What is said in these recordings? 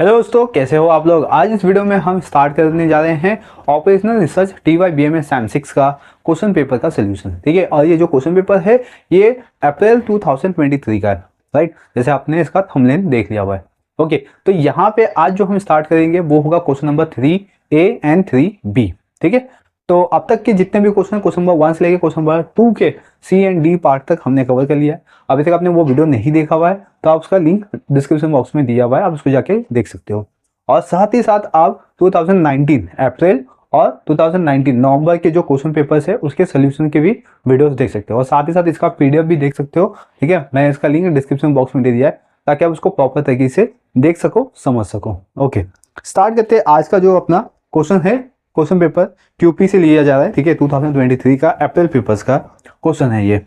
Hello दोस्तों, कैसे हो आप लोग। आज इस वीडियो में हम स्टार्ट करने जा रहे हैं operational research TY BMS SAM6 का क्वेश्चन पेपर का सोल्यूशन। ठीक है, और ये जो क्वेश्चन पेपर है ये अप्रैल 2023 का है, राइट। जैसे आपने इसका थंबनेल देख लिया हुआ है। ओके, तो यहाँ पे आज जो हम स्टार्ट करेंगे वो होगा question number 3A and 3B। ठीक है, तो अब तक के जितने भी क्वेश्चन नंबर 1 से लेके क्वेश्चन नंबर 2 के C एंड D पार्ट तक हमने कवर कर लिया है। अभी तक आपने वो वीडियो नहीं देखा हुआ है तो आप उसका लिंक डिस्क्रिप्शन बॉक्स में दिया हुआ है, आप उसको जाके देख सकते हो। और साथ ही साथ आप 2019 अप्रैल और 2019 नवंबर के जो क्वेश्चन पेपर्स है उसके सोल्यूशन के भी वीडियोस देख सकते हो, और साथ ही साथ इसका PDF भी देख सकते हो। ठीक है, मैं इसका लिंक डिस्क्रिप्शन बॉक्स में दे दिया है ताकि आप उसको प्रॉपर तरीके से देख सको, समझ सको। ओके, स्टार्ट करते हैं। आज का जो अपना क्वेश्चन है, क्वेश्चन पेपर QP से लिया जा रहा है। ठीक है, 2023 का अप्रैल पेपर्स का क्वेश्चन है ये।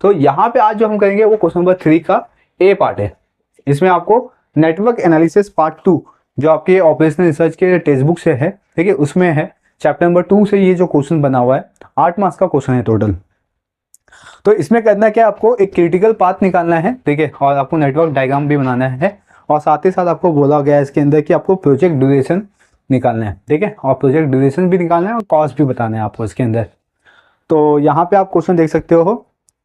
तो यहाँ पे आज जो हम करेंगे वो क्वेश्चन नंबर 3 का A पार्ट है। इसमें आपको नेटवर्क एनालिसिस पार्ट 2 जो आपके ऑपरेशनल रिसर्च के टेक्स्ट बुक से है, ठीक है, उसमें है चैप्टर नंबर 2 से ये जो क्वेश्चन बना हुआ है 8 मार्क्स का क्वेश्चन है टोटल। तो इसमें करना क्या है, आपको एक क्रिटिकल पाथ निकालना है, ठीक है, और आपको नेटवर्क डायग्राम भी बनाना है, और साथ ही साथ आपको बोला गया है इसके अंदर कि आपको प्रोजेक्ट ड्यूरेशन निकालना है। ठीक है, और प्रोजेक्ट ड्यूरेशन भी निकालना है और कॉस्ट भी बताना है आपको इसके अंदर। तो यहाँ पे आप क्वेश्चन देख सकते हो,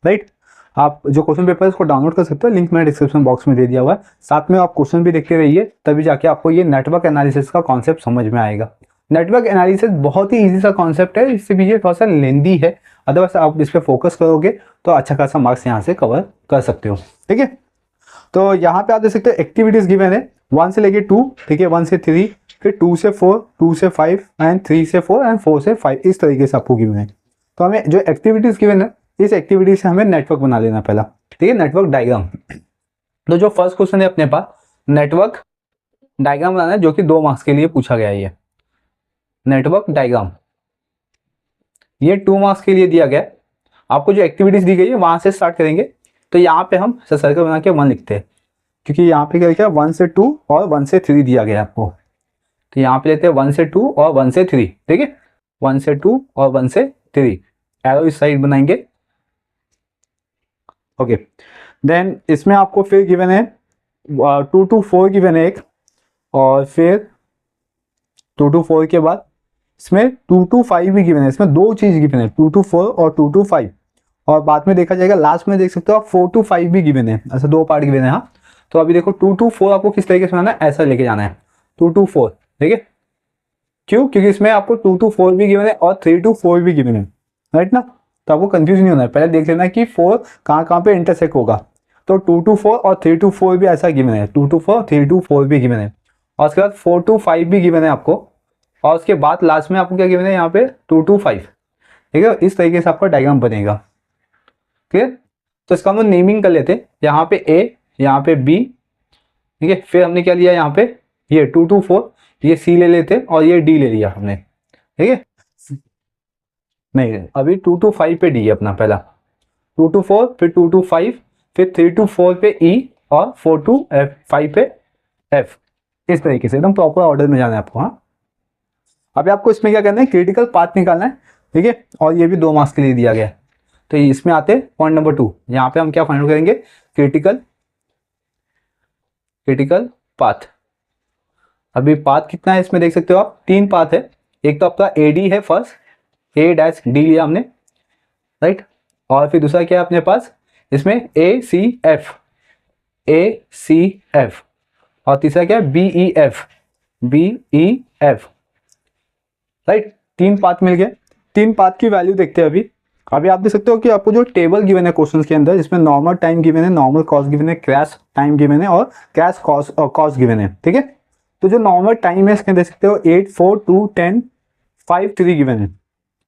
राइट। आप जो क्वेश्चन पेपर है उसको डाउनलोड कर सकते हो, लिंक मैंने डिस्क्रिप्शन बॉक्स में दे दिया हुआ है। साथ में आप क्वेश्चन भी देखते रहिए, तभी जाके आपको ये नेटवर्क एनालिसिस का कॉन्सेप्ट समझ में आएगा। नेटवर्क एनालिसिस बहुत ही इजी सा कॉन्सेप्ट है, इससे भी ये थोड़ा सा लेंदी है, अदरवाइज आप इस पर फोकस करोगे तो अच्छा खासा मार्क्स यहाँ से कवर कर सकते हो। ठीक है, तो यहाँ पे आप देख सकते हो एक्टिविटीज गिवन है 1 से लेके 2, ठीक है, 1 से 3, फिर 2 से 4, 2 से 5 एंड 3 से 4 एंड 4 से 5, इस तरीके से आपको गिवन है। तो हमें जो एक्टिविटीज गिवन है इस एक्टिविटी से हमें नेटवर्क बना लेना पहला। ठीक है, नेटवर्क डायग्राम। तो जो फर्स्ट क्वेश्चन है अपने पास नेटवर्क डायग्राम बनाना है, जो कि 2 मार्क्स के लिए पूछा गया है। ये नेटवर्क डायग्राम ये 2 मार्क्स के लिए दिया गया है। आपको जो एक्टिविटीज दी गई है वहां से स्टार्ट करेंगे। तो यहाँ पे हम सर्कल बना के 1 लिखते हैं, क्योंकि यहाँ पे क्या लिखा है 1 से 2 और 1 से 3 दिया गया है आपको। तो यहाँ पे लेते हैं 1 से 2 और 1 से 3। ठीक है, 1 से 2 और 1 से 3 एरो इस साइड बनाएंगे। ओके, देन इसमें आपको फिर गिवन है 2 to 4 गिवन है एक, और फिर 2 to 4 के बाद इसमें 2 to 5 भी गिवन है। इसमें 2 चीज गिवन है, 2 to 4 और 2 to 5, और बाद में देखा जाएगा लास्ट में देख सकते हो आप 4 to 5 भी गिवन है। ऐसा 2 पार्ट गिवन है। हाँ, तो अभी देखो 2 to 4 आपको किस तरीके से बनाना है, ऐसा लेके जाना है 2 to 4। ठीक है, क्यों? क्योंकि इसमें आपको 2 to 4 भी गिवन है और 3 to 4 भी गिवन है, राइट ना। तो आपको कंफ्यूज नहीं होना है, पहले देख लेना है कि 4 कहाँ पे इंटरसेक्ट होगा। तो 2 to 4 और 3 to 4 भी ऐसा गिवन है, 2 to 4 3 to 4 भी गिवन है, और उसके बाद 4 to 5 भी गिवन है आपको, और उसके बाद लास्ट में आपको क्या गिवन है यहाँ पे 2 to 5। ठीक है, इस तरीके से आपका डायग्राम बनेगा। क्लियर? तो इसका हम लोग नेमिंग कर लेते हैं, यहाँ पे A, यहाँ पे B। ठीक है, फिर हमने क्या लिया यहाँ पे, ये 2 to 4, ये C ले लेते और ये D ले लिया हमने। ठीक है, नहीं अभी 2 to 5 पे D है अपना पहला, 2 to 4, फिर 2 to 5, फिर 3 to 4 पे E, और 4 to 5 पे F। इस तरीके से एकदम प्रॉपर ऑर्डर में जाना है आपको। हाँ, अभी आपको इसमें क्या करना है, क्रिटिकल पाथ निकालना है। ठीक है, और ये भी 2 मार्क्स के लिए दिया गया है। तो इसमें आते हैं पॉइंट नंबर 2। यहाँ पे हम क्या फाइंड करेंगे, क्रिटिकल पाथ। अभी पाथ कितना है इसमें देख सकते हो आप, 3 पाथ है। एक तो आपका AD है, फर्स्ट A-D लिया हमने, राइट, और फिर दूसरा क्या है अपने पास इसमें ACF, और तीसरा क्या है BEF, राइट। 3 पाथ मिल गए। 3 पाथ की वैल्यू देखते हैं अभी आप देख सकते हो कि आपको जो टेबल गिवन है क्वेश्चन के अंदर, इसमें नॉर्मल टाइम गिवन है, नॉर्मल कॉस्ट गिवन है, क्रैश टाइम गिवन है, और क्रैश कॉस्ट गिवन है। ठीक है, तो जो नॉर्मल टाइम है इसके अंदर देख सकते हो 8, 4, 2, 10, 5, 3 गिवन है।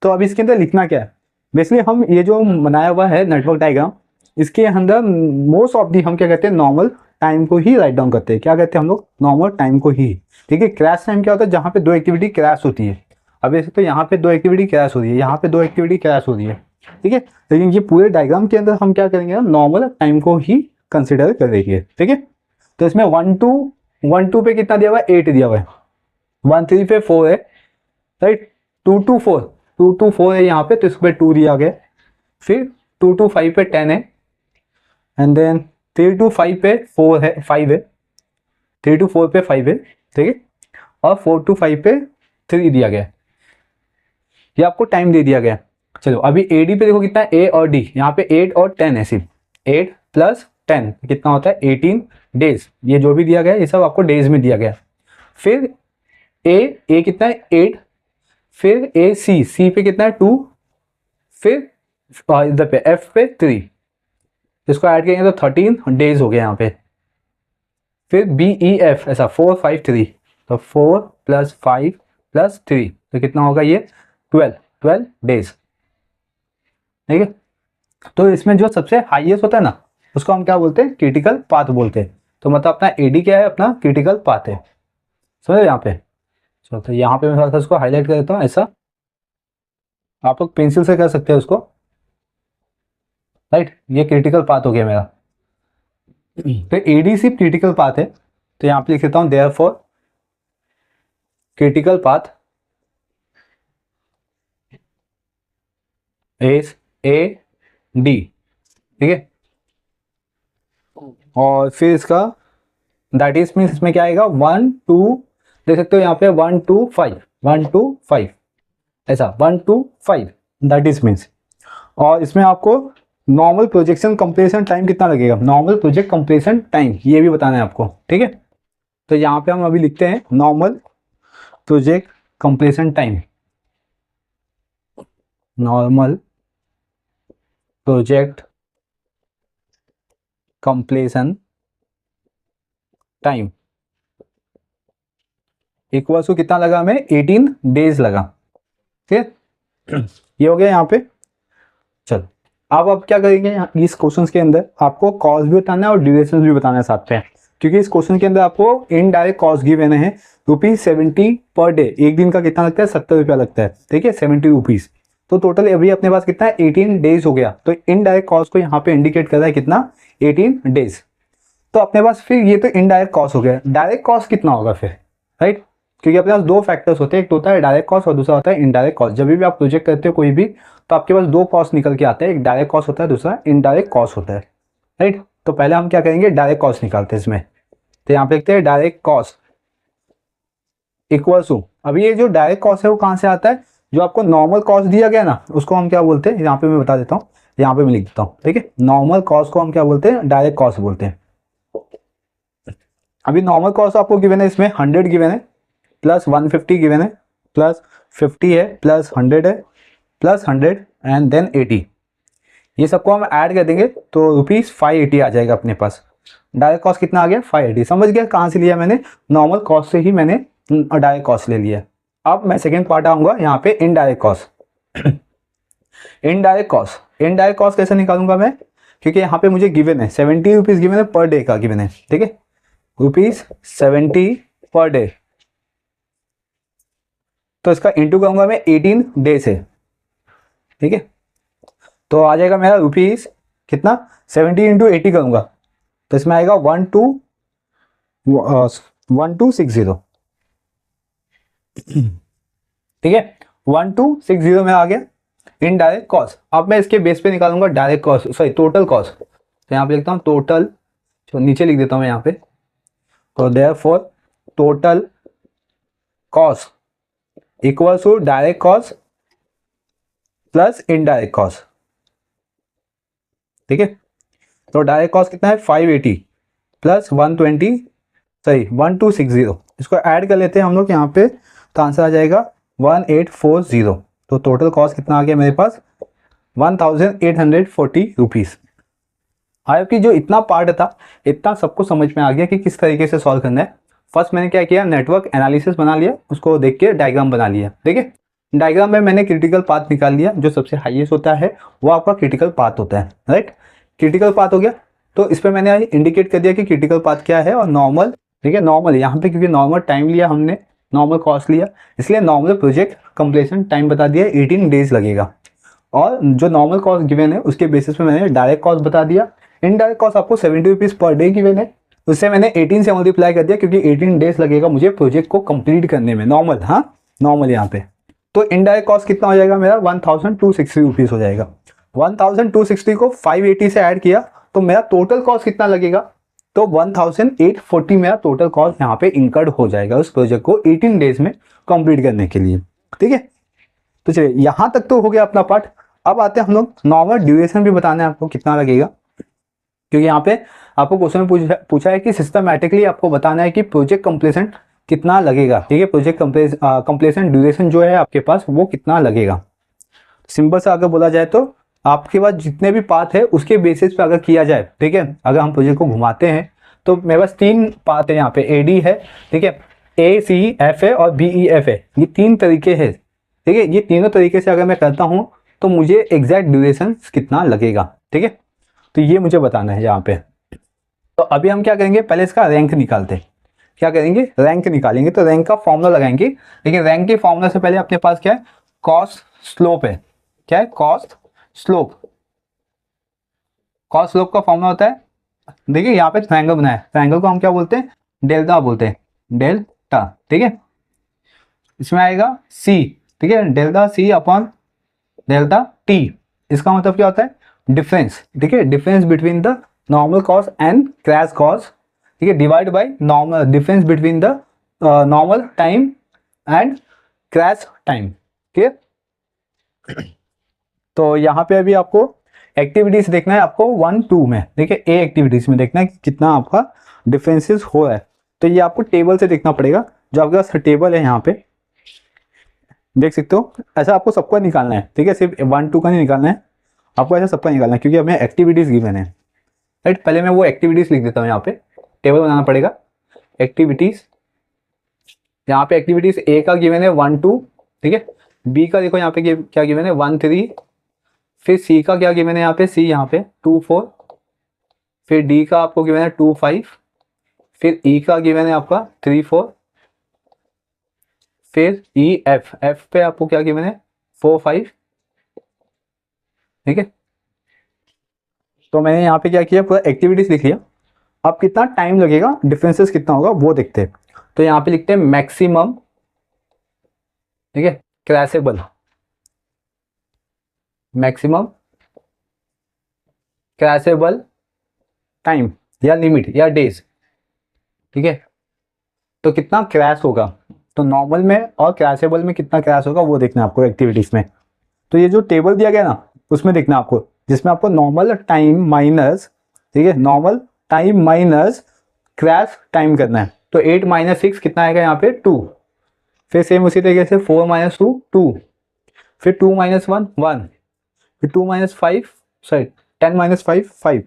तो अब इसके अंदर लिखना क्या है, बेसिकली हम ये जो बनाया हुआ है नेटवर्क डायग्राम, इसके अंदर मोस्ट ऑफ दी हम क्या कहते हैं, नॉर्मल टाइम को ही राइट डाउन करते हैं। क्या कहते हैं हम लोग, नॉर्मल टाइम को ही। ठीक है, क्रैश टाइम क्या होता है, जहाँ पे 2 एक्टिविटी क्रैश होती है। अब देख सकते हो यहाँ पे 2 एक्टिविटी क्रैश हो रही है, यहाँ पे 2 एक्टिविटी क्रैश हो रही है। ठीक है, लेकिन ये पूरे डायग्राम के अंदर हम क्या करेंगे, नॉर्मल टाइम को ही कंसिडर करेंगे। ठीक है, तो इसमें 1 2 पे कितना दिया हुआ है, 8 दिया हुआ है, 1 3 पे 4 है, राइट। 2 to 4 है यहाँ पे, तो इस पे 2 दिया गया। फिर 2 to 5 पे 10 है, एंड देन 3 to 5 पे 5 है, 3 to 4 पे 5 है, ठीक है, और 4 to 5 पे 3 दिया गया है, ये आपको टाइम दे दिया गया। चलो अभी AD पे देखो कितना है, A और D, यहाँ पे 8 और 10 है, सिर्फ 8 + 10 कितना होता है 18 डेज, ये जो भी दिया गया है ये सब आपको डेज में दिया गया। फिर A कितना है 8, फिर C पे कितना है 2, फिर इधर पे F पे 3, इसको ऐड करेंगे तो 13 डेज हो गए यहाँ पे। फिर BEF ऐसा 4 5 3, तो 4 + 5 + 3 तो कितना होगा ये 12 डेज, ठीक है। तो इसमें जो सबसे हाईएस्ट होता है ना उसको हम क्या बोलते हैं, क्रिटिकल पाथ बोलते हैं। तो मतलब अपना AD क्या है, अपना क्रिटिकल पाथ है, समझो यहाँ पे। चलो तो यहाँ पे मैं थोड़ा सा उसको हाईलाइट कर देता हूँ, ऐसा आप लोग पेंसिल से कर सकते हैं उसको, राइट। ये क्रिटिकल पाथ हो गया मेरा। तो AD सिर्फ क्रिटिकल पाथ है, तो यहाँ पे लिख देता हूँ therefore critical path is AD, ठीक है। और फिर इसका दैट इज मीन्स इसमें क्या आएगा 1 2, देख सकते हो यहाँ पे 1 2 5 1 2 5 ऐसा 1 2 5 दैट इज मीन्स। और इसमें आपको नॉर्मल प्रोजेक्शन कंप्लीशन टाइम कितना लगेगा, नॉर्मल प्रोजेक्ट कंप्लीशन टाइम ये भी बताना है आपको, ठीक है। तो यहाँ पे हम अभी लिखते हैं normal project completion time, normal project completion time equal to कितना लगा हमें 18 डेज लगा, ठीक है। ये हो गया यहाँ पे। चलो अब क्या करेंगे, इस क्वेश्चन के अंदर आपको कॉस्ट भी बताना है और ड्यूरेशन भी बताना है साथ में, क्योंकि इस क्वेश्चन के अंदर आपको इनडायरेक्ट कॉस्ट गिवन है ₹70 पर डे, एक दिन का कितना लगता है 70 रुपया लगता है, ठीक है 70 रुपीज़। तो टोटल एवरी अपने पास कितना है 18 डेज हो गया। तो इनडायरेक्ट कॉस्ट को यहाँ पे इंडिकेट कर रहा है कितना 18 डेज। तो अपने पास फिर ये तो इनडायरेक्ट कॉस्ट हो गया, डायरेक्ट कॉस्ट कितना होगा फिर, राइट। क्योंकि अपने पास दो फैक्टर्स होते हैं, एक तो होता है डायरेक्ट कॉस्ट और दूसरा होता है इनडायरेक्ट कॉस्ट। जब भी आप प्रोजेक्ट करते हो कोई भी तो आपके पास दो कॉस्ट निकल के आते हैं, एक डायरेक्ट कॉस्ट होता है दूसरा इनडायरेक्ट कॉस्ट होता है, राइट। तो पहले हम क्या करेंगे डायरेक्ट कॉस्ट निकालते हैं इसमें। तो यहाँ पे लिखते हैं डायरेक्ट कॉस्ट इक्वल टू, अभी ये जो डायरेक्ट कॉस्ट है वो कहाँ से आता है, जो आपको नॉर्मल कॉस्ट दिया गया ना उसको हम क्या बोलते हैं, यहाँ पे मैं बता देता हूँ, यहाँ पे मैं लिख देता हूँ, ठीक है। नॉर्मल कॉस्ट को हम क्या बोलते हैं, डायरेक्ट कॉस्ट बोलते हैं। अभी नॉर्मल कॉस्ट आपको गिवन है, इसमें 100 गिवन है, प्लस 150 गिवन है, प्लस 50 है, प्लस 100 है, प्लस 100 एंड देन 80, ये सबको हम ऐड कर देंगे तो ₹580 आ जाएगा अपने पास। डायरेक्ट कॉस्ट कितना आ गया 580, समझ गया कहाँ से लिया मैंने, नॉर्मल कॉस्ट से ही मैंने डायरेक्ट कॉस्ट ले लिया। अब मैं सेकेंड पार्ट आऊँगा यहाँ पे इनडायरेक्ट कॉस्ट। इनडायरेक्ट कॉस्ट कैसे निकालूंगा मैं, क्योंकि यहाँ पे मुझे गिवन है 70 रुपीज़ गिवन है पर डे का गिवन है, ठीक है, ₹70 पर डे। तो इसका इंटू करूंगा मैं 18 डे से, ठीक है। तो आ जाएगा मेरा रुपीज़ कितना 70 × 80 करूंगा तो इसमें आएगा 1260, ठीक है 1260 में आ गया इनडायरेक्ट कॉस्ट। अब मैं इसके बेस पे निकालूंगा direct cost, sorry total cost. तो यहाँ पे लिखता हूँ टोटल, नीचे लिख देता हूँ यहाँ पे, तो therefore total cost equal to direct cost plus indirect cost, ठीक है। तो डायरेक्ट कॉस्ट कितना है 580 प्लस 1260, इसको ऐड कर लेते हैं हम लोग यहाँ पे, तो आंसर आ जाएगा 1840। तो टोटल कॉस्ट कितना आ गया मेरे पास 1840 रुपीज़। हालांकि जो इतना पार्ट था इतना सबको समझ में आ गया कि किस तरीके से सॉल्व करना है। फर्स्ट मैंने क्या किया, नेटवर्क एनालिसिस बना लिया, उसको देख के डायग्राम बना लिया, ठीक है। डायग्राम में मैंने क्रिटिकल पाथ निकाल लिया, जो सबसे हाईएस्ट होता है वो आपका क्रिटिकल पाथ होता है, राइट। क्रिटिकल पाथ हो गया, तो इस पर मैंने इंडिकेट कर दिया कि क्रिटिकल पाथ क्या है और नॉर्मल, ठीक है। नॉर्मल यहाँ पे क्योंकि नॉर्मल टाइम लिया हमने, नॉर्मल कॉस्ट लिया, इसलिए नॉर्मल प्रोजेक्ट कंप्लीशन टाइम बता दिया 18 डेज लगेगा। और जो नॉर्मल कॉस्ट गिवन है उसके बेसिस पे मैंने डायरेक्ट कॉस्ट बता दिया। इनडायरेक्ट कॉस्ट आपको 70 रुपीज़ पर डे गिवन है, उससे मैंने 18 से मल्टीप्लाई कर दिया क्योंकि 18 डेज लगेगा मुझे प्रोजेक्ट को कंप्लीट करने में, नॉर्मल, हाँ नॉर्मल यहाँ पे। तो इनडायरेक्ट कॉस्ट कितना हो जाएगा मेरा 1260 रुपीज़ हो जाएगा। 1260 को 580 से ऐड किया तो मेरा टोटल कॉस्ट कितना लगेगा, तो 1840 मेरा टोटल कॉस्ट यहाँ पे इंकर्ड हो जाएगा उस प्रोजेक्ट को 18 डेज में कंप्लीट करने के लिए। ठीक है, तो चलिए यहाँ तक तो हो गया अपना पार्ट। अब आते हैं हम लोग नॉर्मल ड्यूरेशन भी बताना है आपको कितना लगेगा, क्योंकि यहाँ पे आपको क्वेश्चन में पूछा है कि सिस्टमैटिकली आपको बताना है कि प्रोजेक्ट कंप्लीशन कितना लगेगा। ठीक है, प्रोजेक्ट कंप्लीशन ड्यूरेशन जो है आपके पास वो कितना लगेगा। सिंपल से अगर बोला जाए तो आपके पास जितने भी पाथ है उसके बेसिस पे अगर किया जाए, ठीक है, अगर हम प्रोजेक्ट को घुमाते हैं तो मेरे पास 3 पाथ है यहाँ पे, AD है, ठीक है, ACF है और BEF है, ये 3 तरीके हैं। ठीक है, ये तीनों तरीके से अगर मैं करता हूँ तो मुझे एग्जैक्ट ड्यूरेशन कितना लगेगा। ठीक है, तो ये मुझे बताना है यहाँ पे। तो अभी हम क्या करेंगे, पहले इसका रैंक निकालते हैं। क्या करेंगे, रैंक निकालेंगे। तो रैंक का फॉर्मूला लगाएंगे, लेकिन रैंक के फॉर्मूला से पहले अपने पास क्या है, कॉस्ट स्लोप है। क्या है, कॉस्ट स्लोप। कॉस्ट स्लोप का फॉर्मूला होता है, देखिए यहाँ पे ट्रायंगल बनाया है, ट्रायंगल को हम क्या बोलते हैं, डेल्टा बोलते हैं, डेल्टा। ठीक है, इसमें आएगा सी, ठीक है, delta C upon delta T. इसका मतलब क्या होता है, डिफरेंस। ठीक है, difference between the normal cost and crash cost, ठीक है, divide by normal difference between the normal time and crash time. ठीक है, तो यहाँ पे अभी आपको एक्टिविटीज देखना है आपको 1, 2 में। देखिए ए एक्टिविटीज में देखना है कि कितना आपका डिफरेंसेस हो रहा है। तो ये आपको टेबल से देखना पड़ेगा, जो आपके पास टेबल है यहाँ पे देख सकते हो। ऐसा आपको सबका निकालना है, ठीक है, सिर्फ 1, 2 का नहीं निकालना है, आपको ऐसा सबका निकालना है, क्योंकि हमें एक्टिविटीज गिवन है। राइट, पहले मैं वो एक्टिविटीज लिख देता हूँ, यहाँ पे टेबल बनाना पड़ेगा। एक्टिविटीज, यहाँ पे एक्टिविटीज ए का गिवन है 1, 2, ठीक है, बी का देखो यहाँ पे क्या गिवन है 1, 3, फिर सी का क्या गिवन है यहाँ पे, सी यहाँ पे 2, 4, फिर डी का आपको गिवन है 2, 5, फिर ई का गिवन है आपका 3, 4, फिर ई एफ पे आपको क्या गिवन है 4, 5। ठीक है, तो मैंने यहाँ पे क्या किया, पूरा एक्टिविटीज लिख लिया। अब कितना टाइम लगेगा, डिफरेंसेस कितना होगा वो देखते हैं। तो यहाँ पे लिखते हैं मैक्सिमम, ठीक है, क्रैशेबल, मैक्सिमम क्रैशेबल टाइम या लिमिट या डेज। ठीक है, तो कितना क्रैश होगा, तो नॉर्मल में और क्रैशेबल में कितना क्रैश होगा वो देखना है आपको एक्टिविटीज में। तो ये जो टेबल दिया गया ना उसमें देखना है आपको, जिसमें आपको नॉर्मल टाइम माइनस, ठीक है, normal time minus crash time करना है। तो 8 - 6 कितना आएगा यहाँ पे 2, फिर सेम उसी तरीके से 4 - 2 2, फिर 2 - 1 1, फिर 2 - 5 सॉरी 10 - 5 5,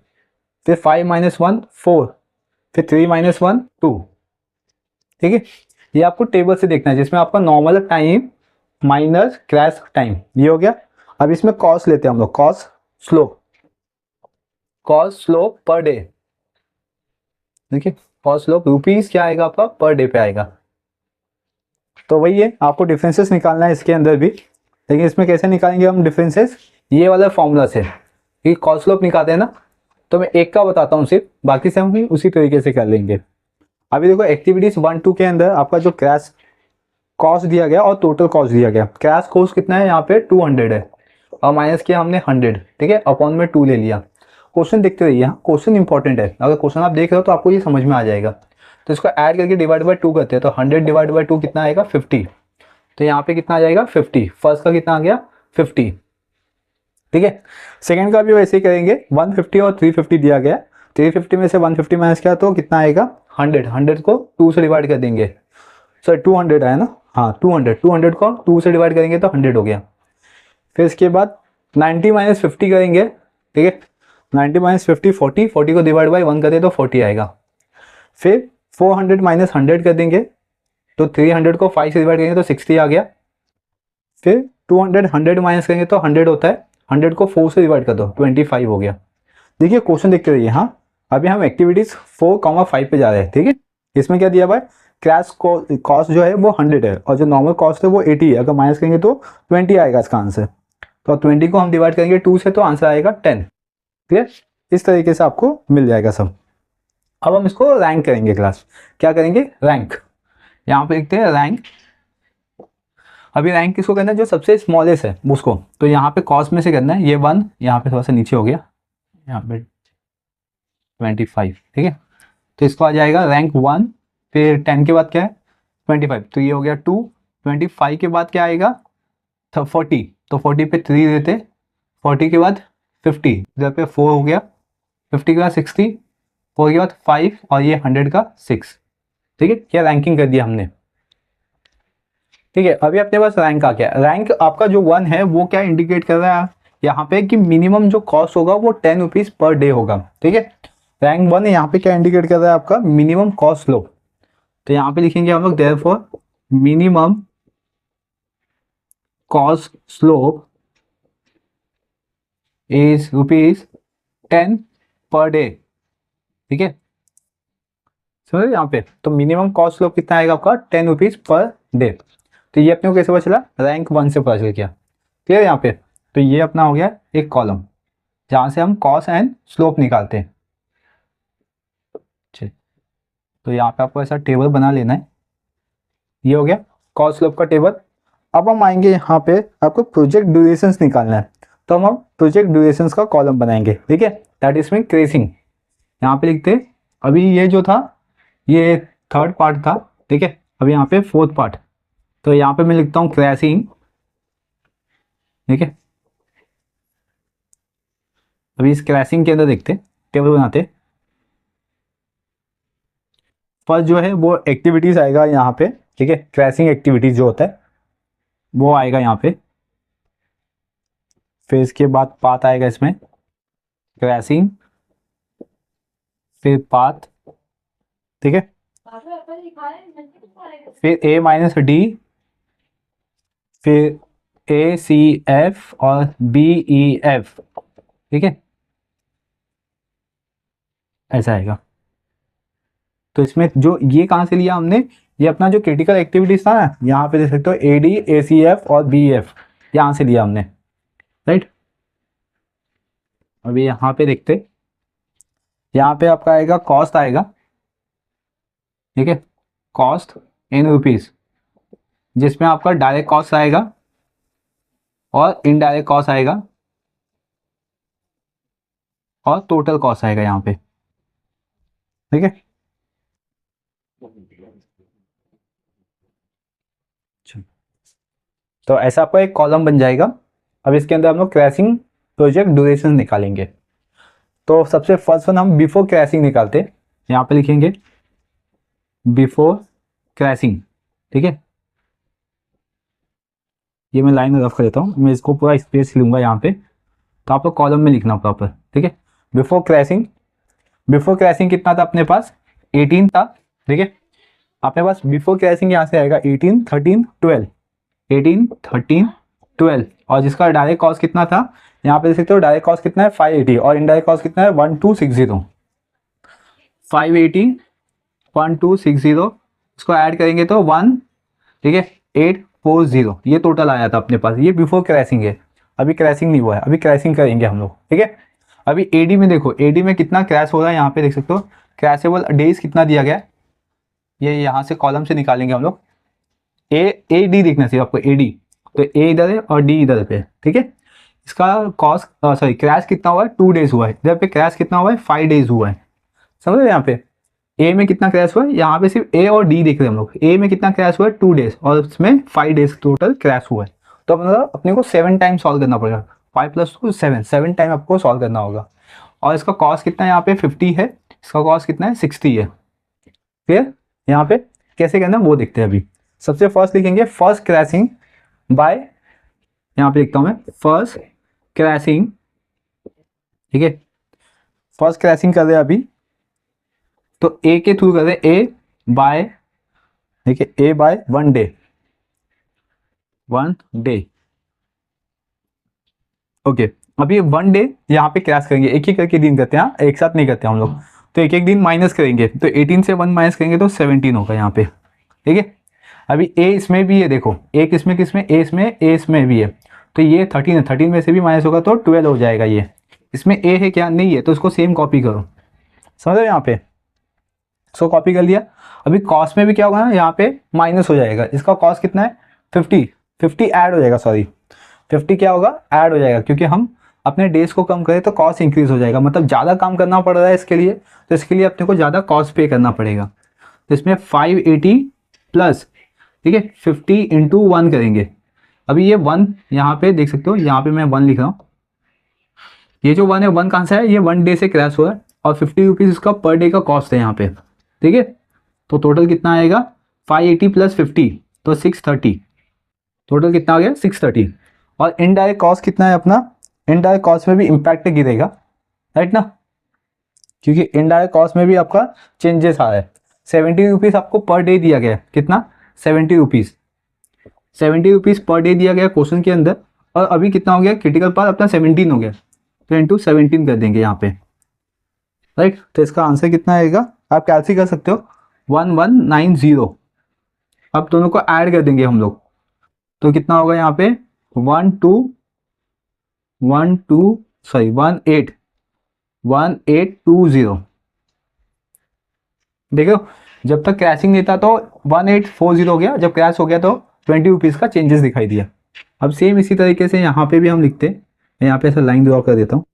फिर 5 - 1 4, फिर 3 - 1 2। ठीक है, ये आपको टेबल से देखना है, जिसमें आपका normal time minus crash time ये हो गया। अब इसमें कॉस्ट लेते हैं हम लोग, cost slope, cost slope per day. देखिए कॉस्ट स्लोप रुपीज क्या आएगा आपका, पर डे पे आएगा। तो वही है, आपको डिफरेंसेस निकालना है इसके अंदर भी, लेकिन इसमें कैसे निकालेंगे हम डिफरेंसेस, ये वाला फॉर्मूला से। ये कॉस्ट स्लोप निकालते हैं ना, तो मैं एक का बताता हूँ सिर्फ, बाकी से हम भी उसी तरीके से कर लेंगे। अभी देखो एक्टिविटीज 1, 2 के अंदर आपका जो क्रैश कॉस्ट दिया गया और टोटल कॉस्ट दिया गया, क्रैश कॉस्ट कितना है यहाँ पे 200 है, और माइनस किया हमने 100, ठीक है, अपॉन में 2 ले लिया। क्वेश्चन देखते रहिए, क्वेश्चन इंपॉर्टेंट है, अगर क्वेश्चन आप देख रहे हो तो आपको ये समझ में आ जाएगा। तो इसको ऐड करके डिवाइड बाय 2 करते हैं, तो 100 डिवाइड बाय 2 कितना आएगा 50। तो यहाँ पे कितना आ जाएगा 50, फर्स्ट का कितना आ गया 50। ठीक है, सेकंड का भी वैसे ही करेंगे, 150 और 350 दिया गया, 350 में से 150 माइनस किया तो कितना आएगा 100, 100 को 2 से डिवाइड कर देंगे, सॉरी 200 आया ना, हाँ 200 को 2 से डिवाइड करेंगे तो 100 हो गया। फिर इसके बाद 90 - 50 करेंगे, ठीक है, 90 - 50 40, 40 को डिवाइड बाई 1 करें तो 40 आएगा। फिर 400 - 100 कर देंगे, तो 300 को 5 से डिवाइड करेंगे तो 60 आ गया। फिर 200 100 माइनस करेंगे तो 100 होता है, 100 को 4 से डिवाइड कर दो 25 हो गया। देखिए क्वेश्चन देखते रहिए। हाँ, अभी हम एक्टिविटीज 4,5 पे जा रहे हैं, ठीक है। इसमें क्या दिया हुआ है, क्रैश कॉस्ट जो है वो 100 है और जो नॉर्मल कॉस्ट है वो 80 है, अगर माइनस करेंगे तो 20 आएगा इसका आंसर। तो 20 को हम डिवाइड करेंगे 2 से तो आंसर आएगा 10। ठीक है, इस तरीके से आपको मिल जाएगा सब। अब हम इसको रैंक करेंगे क्लास, क्या करेंगे रैंक, यहाँ पे लिखते हैं रैंक। अभी रैंक किसको करना है, जो सबसे स्मॉलेस्ट है उसको। तो यहाँ पे कॉस्ट में से करना है, ये 1 यहाँ पे थोड़ा सा नीचे हो गया, यहाँ पे 25, ठीक है। तो इसको आ जाएगा रैंक 1, फिर 10 के बाद क्या है 25, तो ये हो गया 2, 25 के बाद क्या आएगा 40, तो 40 पे 3 देते, 40 के बाद 50, इधर पे 4 हो गया, 50 के बाद 60, 4 के बाद 5 और ये 100 का 6। ठीक है, क्या रैंकिंग कर दिया हमने। ठीक है, अभी अपने पास रैंक आ गया। रैंक आपका जो 1 है वो क्या इंडिकेट कर रहा है यहाँ पे कि मिनिमम जो कॉस्ट होगा वो 10 रुपीज़ पर डे होगा। ठीक है, रैंक 1 यहाँ पे क्या इंडिकेट कर रहा है आपका मिनिमम कॉस्ट स्लोप। तो यहाँ पे लिखेंगे हम लोग therefore minimum cost slope is ₹10 per day. ठीक है, समझे यहाँ पे, तो मिनिमम कॉस्ट स्लोप कितना आएगा आपका 10 रुपीज़ पर डे। तो ये अपने को कैसे पता चला, रैंक 1 से पता चल गया। क्लियर यहाँ पे, तो ये अपना हो गया एक कॉलम जहाँ से हम कॉस्ट एंड स्लोप निकालते हैं। चलिए, तो यहाँ पे आपको ऐसा टेबल बना लेना है। ये हो गया कॉस्ट स्लोप का टेबल। अब हम आएंगे यहाँ पे, आपको प्रोजेक्ट ड्यूरेशंस निकालना है, तो हम प्रोजेक्ट ड्यूरेशंस का कॉलम बनाएंगे। ठीक है, दैट इज मीन क्रेसिंग। यहाँ पे लिखते, अभी ये जो था ये थर्ड पार्ट था। ठीक है, अभी यहाँ पे फोर्थ पार्ट, तो यहाँ पे मैं लिखता हूँ क्रैशिंग। ठीक है, अभी इस क्रैशिंग के अंदर देखते टेबल बनाते। फर्स्ट जो है वो एक्टिविटीज आएगा यहाँ पे। ठीक है, क्रैशिंग एक्टिविटीज जो होता है वो आएगा यहाँ पे। फिर इसके बाद पाथ आएगा इसमें क्रैशिंग, फिर पाथ। ठीक है, फिर A-D, फिर ACF और BEF। ठीक है, ऐसा आएगा। तो इसमें जो ये कहाँ से लिया हमने, ये अपना जो क्रिटिकल एक्टिविटीज था ना, यहाँ पे देख सकते हो AD, ACF और BEF, यहाँ से लिया हमने। राइट, अभी यहाँ पे देखते, यहाँ पे आपका आएगा कॉस्ट आएगा। ठीक है, कॉस्ट इन रुपीज, जिसमें आपका डायरेक्ट कॉस्ट आएगा और इनडायरेक्ट कॉस्ट आएगा और टोटल कॉस्ट आएगा यहाँ पे। ठीक है, तो ऐसा आपका एक कॉलम बन जाएगा। अब इसके अंदर हम लोग क्रैशिंग प्रोजेक्ट ड्यूरेशन निकालेंगे। तो सबसे फर्स्ट वन हम बिफोर क्रैशिंग निकालते हैं। यहाँ पे लिखेंगे बिफोर क्रैशिंग। ठीक है, ये मैं लाइन रफ कर देता हूँ, मैं इसको पूरा स्पेस लूंगा यहाँ पे, तो आपको कॉलम में लिखना प्रॉपर। ठीक है, बिफोर क्रैशिंग, बिफोर क्रैशिंग कितना था अपने पास 18 था। ठीक है, अपने पास बिफोर क्रैशिंग यहाँ से आएगा 18, 13, 12, 18, 13, 12, और जिसका डायरेक्ट कॉस्ट कितना था यहाँ पे देख सकते हो, डायरेक्ट कॉस्ट कितना है 580 और इनडायरेक्ट कॉस्ट कितना है 1260। 580 1260 इसको ऐड करेंगे तो 1, ठीक है 840, ये टोटल आया था अपने पास। ये बिफोर क्रैशिंग है, अभी क्रैशिंग नहीं हुआ है, अभी क्रैशिंग करेंगे हम लोग। ठीक है, अभी एडी में देखो, एडी में कितना क्रैश हो रहा है यहाँ पे देख सकते हो, क्रैशेबल डेज कितना दिया गया है, ये यहाँ से कॉलम से निकालेंगे हम लोग। ए डी देखना चाहिए आपको, ए डी, तो ए इधर है और डी इधर पे। ठीक है, इसका कॉस्ट सॉरी क्रैश कितना हुआ है 2 डेज हुआ है, इधर पे क्रैश कितना हुआ है 5 डेज हुआ है। समझ रहे यहाँ पे ए में कितना क्रैश हुआ है, यहाँ पे सिर्फ ए और डी देख रहे हैं हम लोग। ए में कितना क्रैश हुआ है 2 डेज और उसमें 5 डेज टोटल क्रैश हुआ है। तो मतलब अपने को 7 टाइम सॉल्व करना पड़ेगा, 5 + 2 7 टाइम आपको सॉल्व करना होगा। और इसका कॉस्ट कितना है यहाँ पे 50 है, इसका कॉस्ट कितना है 60 है। फिर यहाँ पे कैसे करना है वो देखते हैं। अभी सबसे फर्स्ट लिखेंगे फर्स्ट क्रैशिंग बाय, यहाँ पे लिखता हूँ मैं फर्स्ट क्रैशिंग। ठीक है, फर्स्ट क्रैशिंग कर रहे हैं अभी, तो ए के थ्रू कर रहे हैं, ए बाय, देखिए ए बाय 1 डे, 1 डे। ओके, अभी 1 डे यहाँ पे क्रैश करेंगे, एक ही करके दिन करते हैं, एक साथ नहीं करते हम लोग, तो एक एक दिन माइनस करेंगे, तो 18 से 1 माइनस करेंगे तो 17 होगा यहाँ पे। ठीक है, अभी ए इसमें भी है, देखो ए किसमें किसमें, ए इसमें भी है, तो ये 13 है, 13 में से भी माइनस होगा तो 12 हो जाएगा। ये इसमें ए है क्या, नहीं है, तो इसको सेम कॉपी करो। समझ रहे हो यहाँ पे, इसको कॉपी कर लिया। अभी कॉस्ट में भी क्या होगा ना, यहाँ पे माइनस हो जाएगा, इसका कॉस्ट कितना है 50 ऐड हो जाएगा, सॉरी 50 क्या होगा ऐड हो जाएगा, क्योंकि हम अपने डेज को कम करें तो कॉस्ट इंक्रीज हो जाएगा, मतलब ज़्यादा काम करना पड़ रहा है इसके लिए, तो इसके लिए अपने को ज़्यादा कॉस्ट पे करना पड़ेगा। तो इसमें 580 प्लस, ठीक है, 50 इंटू 1 करेंगे। अभी ये 1 यहाँ पे देख सकते हो, यहाँ पे मैं 1 लिख रहा हूँ। ये जो 1 है, 1 कहाँ से है, ये 1 डे से क्रैश हुआ है और 50 रुपीज़ इसका पर डे का कॉस्ट है यहाँ पे, ठीक है। तो टोटल कितना आएगा, 580 प्लस 50 तो 630, टोटल कितना आ गया 630। और इनडायरेक्ट कॉस्ट कितना है अपना, इनडायरेक्ट कॉस्ट में भी इम्पैक्ट गिरेगा, राइट ना, क्योंकि इनडायरेक्ट कॉस्ट में भी आपका चेंजेस आ रहा है। 70 रुपीज़ आपको पर डे दिया गया है, कितना 70 रुपीज़, 70 रुपीज़ पर डे दिया गया क्वेश्चन के अंदर। और अभी कितना हो गया, क्रिटिकल पार्ट अपना 17 हो गया, तो इंटू 17 कर देंगे यहाँ पे, राइट। तो इसका आंसर कितना आएगा, आप कैसे कर सकते हो, 1190। अब दोनों को ऐड कर देंगे हम लोग, तो कितना होगा यहाँ पे 1820। देखो जब तक क्रैशिंग नहीं था तो 1840 हो गया, जब क्रैश हो गया तो 20 रुपीज़ का चेंजेस दिखाई दिया। अब सेम इसी तरीके से यहाँ पे भी हम लिखते हैं, मैं यहाँ पे ऐसा लाइन ड्रॉ कर देता हूँ।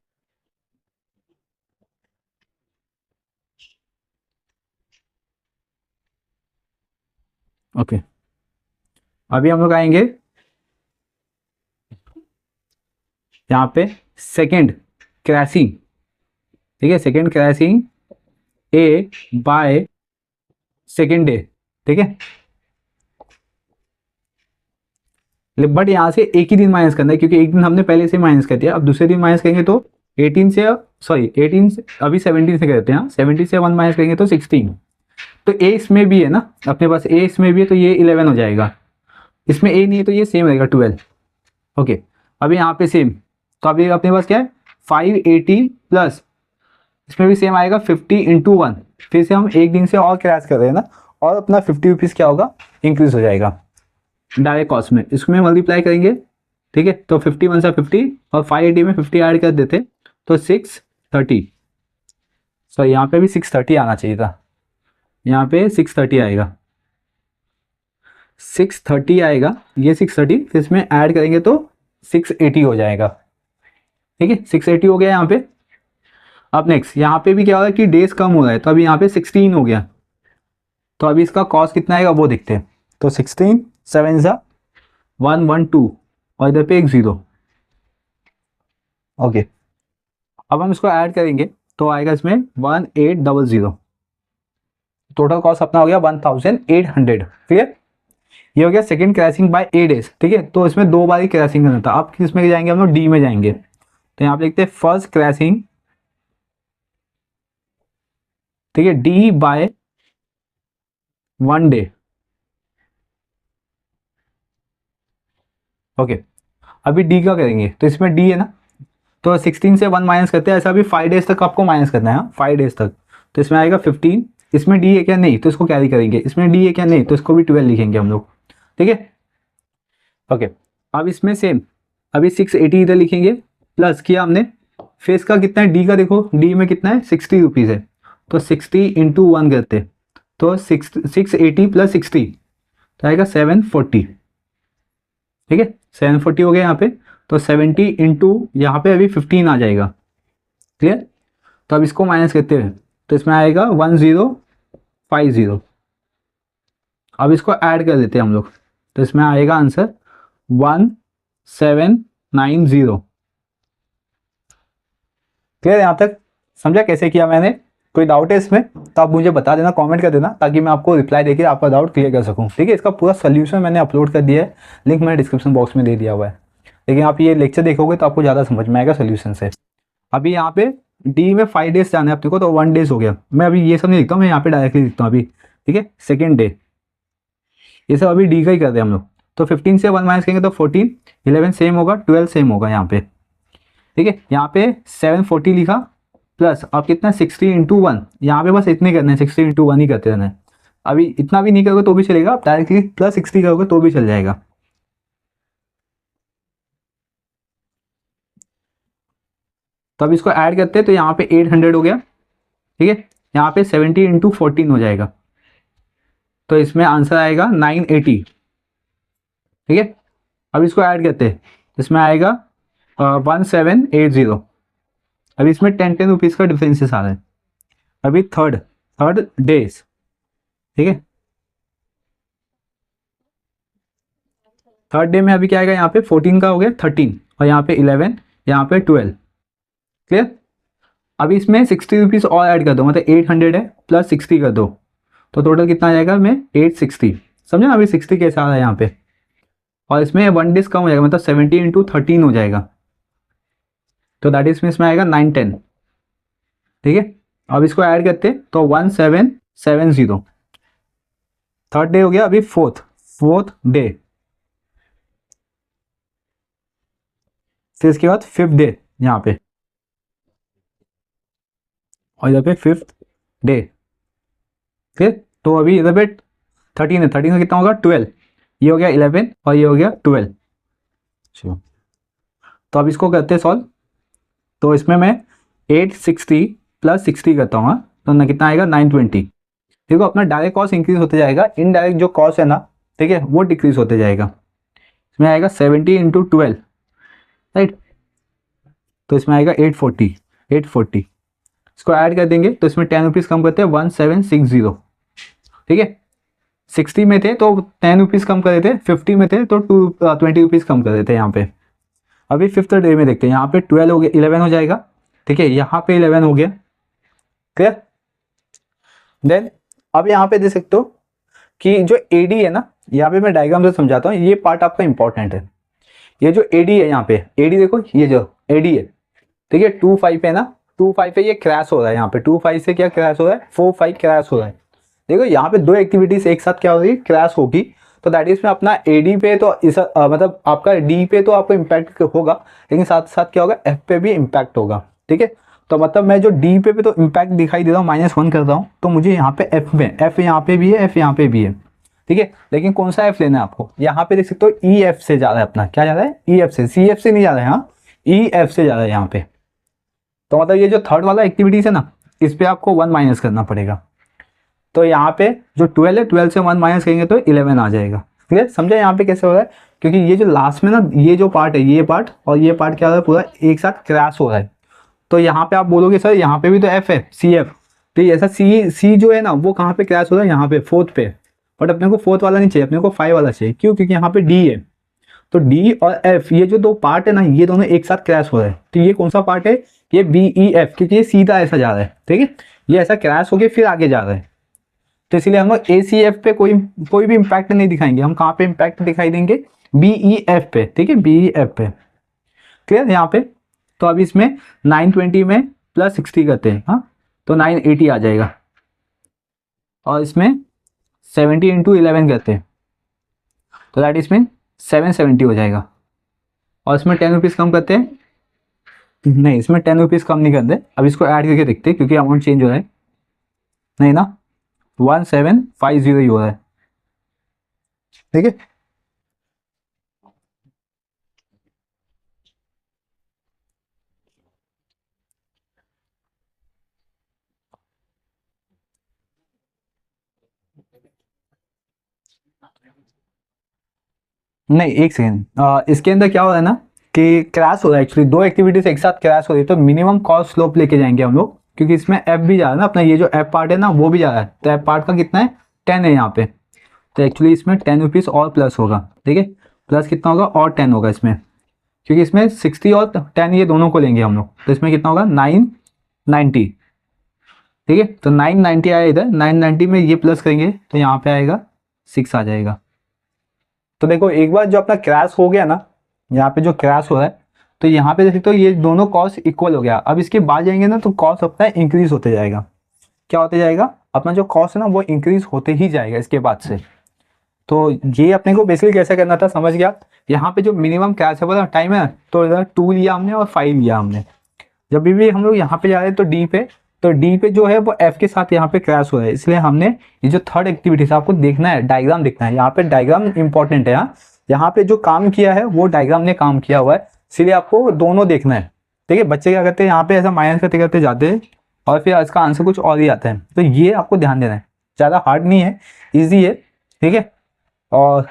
ओके, अभी हम लोग आएंगे यहाँ पे सेकेंड क्रैशिंग, ठीक है, second crashing A by second day, ठीक है। बट यहाँ से एक ही दिन माइनस करना है, क्योंकि एक दिन हमने पहले से माइनस कर दिया, अब दूसरे दिन माइनस करेंगे तो 18 से, सॉरी 18 से, अभी 17 से करते हैं, 70 से 1 माइनस करेंगे तो 16। तो ए इसमें भी है ना अपने पास, ए इसमें भी है तो ये 11 हो जाएगा, इसमें ए नहीं है तो ये सेम रहेगा 12। ओके, अभी यहाँ पे सेम, तो अभी अपने पास क्या है 580 प्लस, इसमें भी सेम आएगा 50 इंटू 1, फिर से हम एक दिन से और क्रैश कर रहे हैं ना, और अपना 50 रुपीज़ क्या होगा, इंक्रीज हो जाएगा डायरेक्ट कॉस्ट में, इसमें मल्टीप्लाई करेंगे, ठीक है। तो 51 से 50 और 580 में 50 ऐड कर देते तो 630, सो यहाँ पे भी 630 आना चाहिए था, यहाँ पे 630 आएगा, 630 आएगा, ये 630 फिर इसमें ऐड करेंगे तो 680 हो जाएगा, ठीक है, 680 हो गया यहाँ पे। अब नेक्स्ट यहाँ पे भी क्या हो रहा है कि डेज कम हो रहा है, तो अभी यहाँ पे 16 हो गया, तो अभी इसका कॉस्ट कितना आएगा वो देखते हैं। तो 16 7 सा 112 और इधर पे एक 0। ओके, अब हम इसको ऐड करेंगे तो आएगा इसमें 1800, टोटल कॉस्ट अपना हो गया 1800, क्लियर। ये हो गया सेकंड क्रैशिंग बाय ए डेज, ठीक है। तो इसमें दो बार ही क्रैशिंग करना था, अब किस में जाएंगे हम लोग, डी में जाएंगे। तो यहाँ पे लिखते हैं फर्स्ट क्रैशिंग, ठीक है, डी बाय 1 डे। ओके, अभी डी का करेंगे तो इसमें डी है ना, तो 16 से 1 माइनस करते हैं, ऐसा अभी 5 डेज तक आपको माइनस करना है, 5 डेज तक। तो इसमें आएगा 15, इसमें डी है क्या, नहीं, तो इसको कैरी करेंगे, इसमें डी है क्या, नहीं, तो इसको भी 12 लिखेंगे हम लोग, ठीक है। ओके, अब इसमें सेम, अभी 680 इधर लिखेंगे, प्लस किया हमने, फिर इसका कितना है, डी का देखो, डी में कितना है 60 रुपीज़ है, तो 60 इंटू 1 करते, तो 680 प्लस 60 तो आएगा 740, ठीक है, 740 हो गया यहाँ पे। तो 70 इंटू यहाँ पे अभी 15 आ जाएगा, क्लियर। तो अब इसको माइनस करते हैं तो इसमें आएगा 1050। अब इसको ऐड कर देते हैं हम लोग, तो इसमें आएगा आंसर 1790, क्लियर। यहाँ तक समझा कैसे किया मैंने, कोई डाउट है इसमें तो आप मुझे बता देना, कमेंट कर देना, ताकि मैं आपको रिप्लाई देकर आपका डाउट क्लियर कर सकूं, ठीक है। इसका पूरा सोल्यूशन मैंने अपलोड कर दिया है, लिंक मैंने डिस्क्रिप्शन बॉक्स में दे दिया हुआ है, लेकिन आप ये लेक्चर देखोगे तो आपको ज़्यादा समझ में आएगा सोल्यूशन से। अभी यहाँ पे डी में 5 डेज जाना है अपने को, तो 1 डेज हो गया, मैं अभी ये सब नहीं लिखता हूँ, मैं यहाँ पे डायरेक्टली लिखता हूँ अभी, ठीक है। सेकेंड डे, ये सब अभी डी का ही कर रहे हैं हम लोग। तो 15 से 1 माइनस करेंगे तो 14, 11 सेम होगा, 12 सेम होगा यहाँ पे, ठीक है। यहाँ पे 740 लिखा, प्लस अब कितना 60 इंटू 1, यहाँ पे बस इतने करने हैं, 60 इंटू 1 ही करते रहना है। अभी इतना भी नहीं करोगे तो भी चलेगा, आप डायरेक्टली प्लस 60 करोगे तो भी चल जाएगा। तो अब इसको ऐड करते हैं तो यहाँ पे 800 हो गया, ठीक है। यहाँ पे 70 इंटू 14 हो जाएगा, तो इसमें आंसर आएगा 980, ठीक है। अब इसको ऐड करते हैं, इसमें आएगा 1780। अभी इसमें 10 का डिफरेंसेस आ रहा है। अभी थर्ड थर्ड डेज, ठीक है, थर्ड डे में अभी क्या आएगा, यहाँ पे 14 का हो गया 13, और यहाँ पे 11, यहाँ पे 12। क्लियर। अभी इसमें 60 रुपीज़ और ऐड कर दो, मतलब 800 है प्लस 60 कर दो, तो टोटल कितना आ जाएगा में 860। समझे ना, अभी 60 कैसे आ रहा है यहाँ पे, और इसमें 1 डेज कम हो जाएगा, मतलब 70 × 13 हो जाएगा, तो दैट इज में इसमें आएगा 910। ठीक है, अब इसको ऐड करते तो 1770। थर्ड डे हो गया, अभी फोर्थ डे, फिर इसके बाद फिफ्थ डे यहाँ पे, और इधर पे फिफ्थ डे। ठीक, तो अभी इधर पे 13 है, 13 का कितना होगा 12, ये हो गया 11 और ये हो गया 12। चलो, तो अब इसको करते सॉल्व, तो इसमें मैं 860 प्लस 60 करता हूँ, तो ना कितना आएगा 920। देखो अपना डायरेक्ट कॉस्ट इंक्रीज होते जाएगा, इनडायरेक्ट जो कॉस्ट है ना, ठीक है, वो डिक्रीज होते जाएगा। इसमें आएगा 70 × 12, राइट, तो इसमें आएगा 840। इसको ऐड कर देंगे तो इसमें 10 रुपीज़ कम करते हैं 1760। ठीक है, 60 में थे तो 10 रुपीज़ कम कर देते, 50 में थे तो 20 रुपीज़ कम कर देते यहाँ पे। अभी फिफ्थ डे में देखते हैं, यहाँ पे 12 हो गया, 11 हो जाएगा, ठीक है, यहाँ पे 11 हो गया। क्लियर। देन अब यहाँ पे देख सकते हो कि जो एडी है ना, यहाँ पे मैं डायग्राम से समझाता हूँ, ये पार्ट आपका इंपॉर्टेंट है। ये जो एडी है, यहाँ पे एडी देखो, ये जो एडी है, ठीक है, 25 है ना, 25 है, ये क्रैश हो रहा है यहाँ पे, 25 से क्या क्रैश हो रहा है, 45 क्रैश हो रहा है। देखो यहाँ पे दो एक्टिविटीज एक साथ क्या होगी, क्रैश होगी, तो दैट इज में अपना एडी पे तो इस मतलब आपका डी पे तो आपको इम्पैक्ट होगा, लेकिन साथ साथ क्या होगा, एफ पे भी इम्पैक्ट होगा। ठीक है, तो मतलब मैं जो डी पे तो इम्पैक्ट दिखाई दे रहा हूँ, -1 कर रहा हूँ, तो मुझे यहाँ पे एफ में, एफ यहाँ पे भी है, एफ यहाँ पे भी है। ठीक है, लेकिन कौन सा एफ लेना है आपको, यहाँ पे देख सकते हो ई एफ से जा रहा है अपना, क्या जा रहा है, ई एफ से, सी एफ से नहीं जा रहा है, हाँ ई एफ से जा रहा है यहाँ पे। तो मतलब ये जो थर्ड वाला एक्टिविटीज है ना, इस पे आपको 1 माइनस करना पड़ेगा। तो यहाँ पे जो 12 है, 12 से 1 माइनस करेंगे तो 11 आ जाएगा। क्लियर, समझा यहाँ पे कैसे हो रहा है, क्योंकि ये जो लास्ट में ना, ये जो पार्ट है, ये पार्ट और ये पार्ट क्या हो रहा है, पूरा एक साथ क्रैश हो रहा है। तो यहाँ पे आप बोलोगे सर यहाँ पे भी तो एफ है, सी एफ, तो ऐसा सी जो है ना, वो कहाँ पे क्रैश हो रहा है, यहाँ पे फोर्थ पे, बट अपने को फोर्थ वाला नहीं चाहिए, अपने को 5 वाला चाहिए। क्यों, क्योंकि यहाँ पे डी है, तो डी और एफ ये जो दो पार्ट है ना, ये दोनों एक साथ क्रैश हो रहे हैं। तो ये कौन सा पार्ट है, ये बी ई एफ, क्योंकि ये सीधा ऐसा जा रहा है। ठीक है, ये ऐसा क्रैश होके फिर आगे जा रहा है, तो इसलिए हम लोग ए सी एफ पे कोई भी इंपैक्ट नहीं दिखाएंगे, हम कहाँ पे इंपैक्ट दिखाई देंगे, बी ई एफ पे। ठीक है, बी ई एफ पे। क्लियर यहाँ पे। तो अब इसमें 920 में प्लस 60 करते हैं, हाँ, तो 980 आ जाएगा, और इसमें 70 × 11 करते हैं, तो दैट इसमें 770 हो जाएगा, और इसमें 10 रुपीज़ कम करते हैं, नहीं इसमें 10 रुपीज़ कम नहीं करते, अब इसको ऐड करके देखते हैं, क्योंकि अमाउंट चेंज हो रहा है, नहीं ना, 1750 ही हो रहा है। ठीक है, नहीं एक सेकेंड, इसके अंदर क्या हो रहा है ना कि क्रैश हो रहा है, एक्चुअली दो एक्टिविटीज एक साथ क्रैश हो रही है, तो मिनिमम कॉस्ट स्लोप लेके जाएंगे हम लोग, क्योंकि इसमें एफ भी जा रहा है ना अपना, ये जो एफ पार्ट है ना वो भी जा रहा है, तो एफ पार्ट का कितना है 10 है यहाँ पे, तो एक्चुअली इसमें 10 रुपीज़ और प्लस होगा। ठीक है, प्लस कितना होगा, और 10 होगा इसमें, क्योंकि इसमें 60 और 10 ये दोनों को लेंगे हम लोग, तो इसमें कितना होगा 990। ठीक है, तो 990 आया इधर, 990 में ये प्लस करेंगे तो यहाँ पे आएगा 6 आ जाएगा। तो देखो एक बार जो अपना क्रैश हो गया ना, यहाँ पे जो क्रैश हो रहा है, तो यहाँ पे देख सकते हो ये दोनों कॉस्ट इक्वल हो गया। अब इसके बाद जाएंगे ना तो कॉस्ट अपना इंक्रीज होते जाएगा, क्या होते जाएगा, अपना जो कॉस्ट है ना वो इंक्रीज होते ही जाएगा इसके बाद से। तो ये अपने को बेसिकली कैसे करना था, समझ गया। यहाँ पे जो मिनिमम क्रैश है टाइम है, तो इधर 2 लिया हमने और 5 लिया हमने। जब भी हम लोग यहाँ पे जा रहे हैं तो डी पे, तो डी पे जो है वो एफ के साथ यहाँ पे क्रैश हो रहा है, इसलिए हमने ये जो थर्ड एक्टिविटी है आपको देखना है, डायग्राम देखना है, यहाँ पे डायग्राम इंपॉर्टेंट है। यहाँ पे जो काम किया है वो डायग्राम ने काम किया हुआ है, इसलिए आपको दोनों देखना है। ठीक है, बच्चे क्या करते हैं यहाँ पे ऐसा माइनस करते करते जाते हैं और फिर इसका आंसर कुछ और ही आता है, तो ये आपको ध्यान देना है, ज़्यादा हार्ड नहीं है, ईजी है। ठीक है, और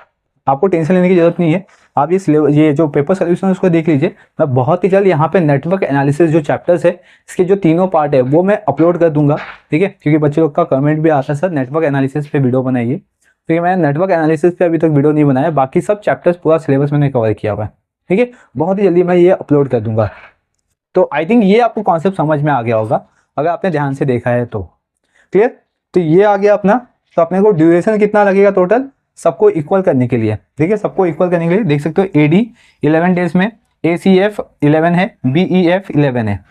आपको टेंशन लेने की जरूरत नहीं है। आप ये जो पेपर सोल्यूशन उसको देख लीजिए। मैं बहुत ही जल्द यहाँ पे नेटवर्क एनालिसिस जो चैप्टर्स है इसके जो तीनों पार्ट है वो मैं अपलोड कर दूंगा, ठीक है, क्योंकि बच्चे लोग का कमेंट भी आता है सर नेटवर्क एनालिसिस पे वीडियो बनाइए। ठीक है, मैंने नेटवर्क एनालिसिस पे अभी तक वीडियो नहीं बनाया, बाकी सब चैप्टर्स पूरा सिलेबस मैंने कवर किया हुआ है। ठीक है, बहुत ही जल्दी मैं ये अपलोड कर दूंगा। तो आई थिंक ये आपको कॉन्सेप्ट समझ में आ गया होगा अगर आपने ध्यान से देखा है तो। क्लियर? तो ये आ गया अपना। तो अपने को ड्यूरेशन कितना लगेगा टोटल सबको इक्वल करने के लिए, ठीक है, सबको इक्वल करने के लिए देख सकते हो AD 11 डेज में, ACF 11 है, BEF 11 है।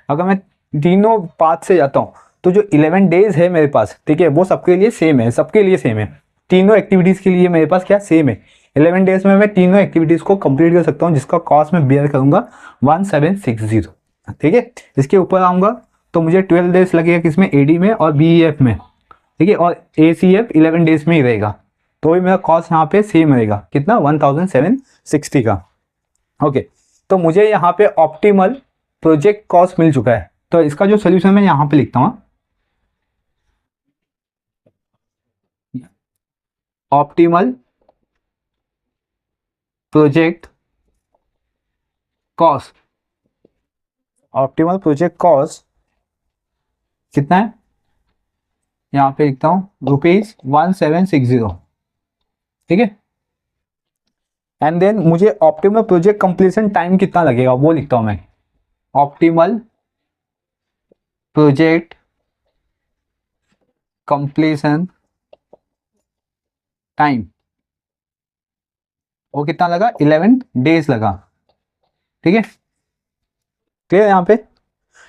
अगर मैं तीनों पाथ से जाता हूँ तो जो 11 डेज है मेरे पास, ठीक है, वो सबके लिए सेम है, सबके लिए सेम है। तीनों एक्टिविटीज़ के लिए मेरे पास क्या सेम है। 11 डेज में मैं तीनों एक्टिविटीज़ को कंप्लीट कर सकता हूँ जिसका कॉस्ट मैं बेयर करूँगा 1760। ठीक है, इसके ऊपर आऊँगा तो मुझे 12 डेज लगेगा किसमें, AD में और BEF में, ठीक है, और ACF 11 डेज में ही रहेगा। तो भी मेरा कॉस्ट यहाँ पे सेम रहेगा, कितना 1760 का। ओके, तो मुझे यहाँ पे ऑप्टिमल प्रोजेक्ट कॉस्ट मिल चुका है। तो इसका जो सोल्यूशन मैं यहाँ पे लिखता हूँ, optimal project cost, optimal project cost कितना है यहाँ पे लिखता हूँ ₹1760। ठीक है, एंड देन मुझे ऑप्टिमल प्रोजेक्ट कंप्लीशन टाइम कितना लगेगा वो लिखता हूं मैं। ऑप्टिमल प्रोजेक्ट कंप्लीशन टाइम वो कितना लगा, 11 डेज लगा। ठीक है, क्लियर? यहाँ पे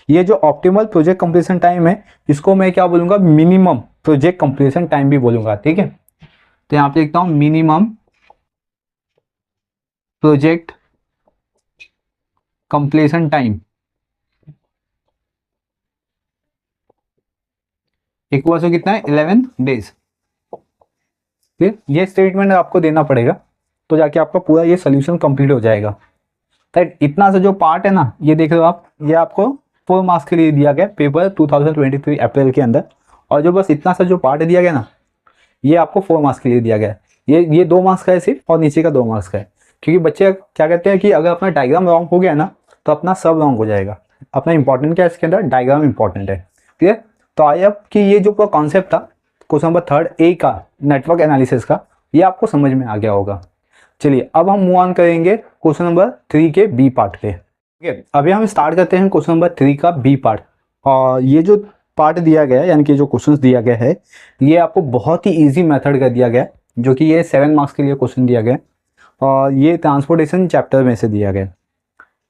ये जो ऑप्टिमल प्रोजेक्ट कंप्लीशन टाइम है इसको मैं क्या बोलूंगा, मिनिमम प्रोजेक्ट कंप्लीशन टाइम भी बोलूंगा। ठीक है, तो यहाँ पे लिखता हूं minimum project completion time equal to कितना है, 11 डेज। फिर ये स्टेटमेंट आपको देना पड़ेगा तो जाके आपका पूरा ये सोल्यूशन कंप्लीट हो जाएगा। राइट, इतना सा जो पार्ट है ना ये देख लो आप, ये आपको 4 मार्क्स के लिए दिया गया पेपर 2023 अप्रैल के अंदर। और जो बस इतना सा जो पार्ट दिया गया ना ये आपको 4 मार्क्स के लिए दिया गया है। ये 2 मार्क्स का है सिर्फ और नीचे का 2 मार्क्स का है, क्योंकि बच्चे क्या कहते हैं कि अगर अपना डायग्राम रॉन्ग हो गया ना तो अपना सब रॉन्ग हो जाएगा। अपना इंपॉर्टेंट क्या है इसके अंदर, डायग्राम इंपॉर्टेंट है। ठीक है, तो आइए अब कि ये जो पूरा कॉन्सेप्ट था क्वेश्चन नंबर 3 A का नेटवर्क एनालिसिस का, ये आपको समझ में आ गया होगा। चलिए अब हम मूव ऑन करेंगे क्वेश्चन नंबर 3 के B पार्ट पे। ठीक है, अभी हम स्टार्ट करते हैं क्वेश्चन नंबर 3 का B पार्ट। और ये जो पार्ट दिया गया है यानी कि जो क्वेश्चंस दिया गया है ये आपको बहुत ही इजी मेथड का दिया गया है, जो कि ये 7 मार्क्स के लिए क्वेश्चन दिया गया है और ये ट्रांसपोर्टेशन चैप्टर में से दिया गया।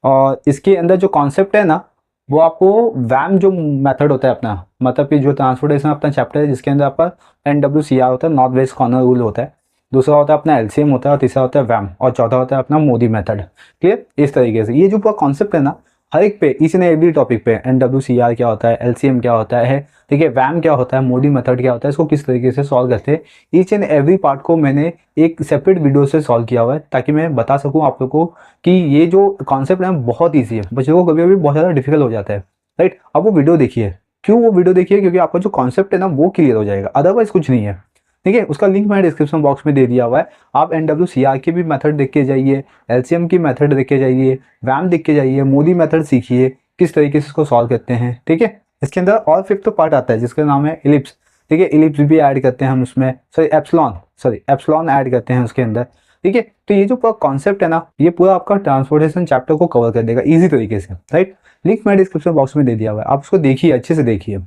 और इसके अंदर जो कॉन्सेप्ट है ना वो आपको वैम जो मेथड होता है अपना, मतलब कि जो ट्रांसपोर्टेशन अपना चैप्टर है जिसके अंदर आपका NWCR होता है, नॉर्थ वेस्ट कॉर्नर रूल होता है, दूसरा होता है अपना LCM होता है और तीसरा होता है वैम और चौथा होता है अपना मोदी मेथड। क्लियर? इस तरीके से ये जो पूरा कॉन्सेप्ट है ना हर एक पे ईच एंड एवरी टॉपिक पे NWCR क्या होता है, LCM क्या होता है, ठीक है, वैम क्या होता है, मोदी मेथड क्या होता है, इसको किस तरीके से सॉल्व करते हैं, ईच एंड एवरी पार्ट को मैंने एक सेपरेट वीडियो से सॉल्व किया हुआ है ताकि मैं बता सकूं आप लोग को कि ये जो कॉन्सेप्ट है बहुत ईजी है, बच्चों को कभी कभी बहुत ज़्यादा डिफिकल्ट हो जाता है। राइट, अब वो वीडियो देखिए। क्यों वो वीडियो देखिए? क्योंकि आपका जो कॉन्सेप्ट है ना वो क्लियर हो जाएगा, अदरवाइज कुछ नहीं है। ठीक है, उसका लिंक मैंने डिस्क्रिप्शन बॉक्स में दे दिया हुआ है। आप NWCR की भी मेथड देख के जाइए, LCM की मेथड देख के जाइए, वैम देख के जाइए, मोदी मेथड सीखिए किस तरीके से इसको सॉल्व करते हैं। ठीक है, इसके अंदर और 5th पार्ट आता है जिसका नाम है इलिप्स। ठीक है, इलिप्स भी ऐड करते हैं हम उसमें, एप्सिलॉन ऐड करते हैं उसके अंदर। ठीक है, तो ये जो पूरा कॉन्सेप्ट है ना ये पूरा आपका ट्रांसपोर्टेशन चैप्टर को कवर कर देगा इजी तरीके से। राइट, लिंक मैंने डिस्क्रिप्शन बॉक्स में दे दिया हुआ है, आप उसको देखिए, अच्छे से देखिए।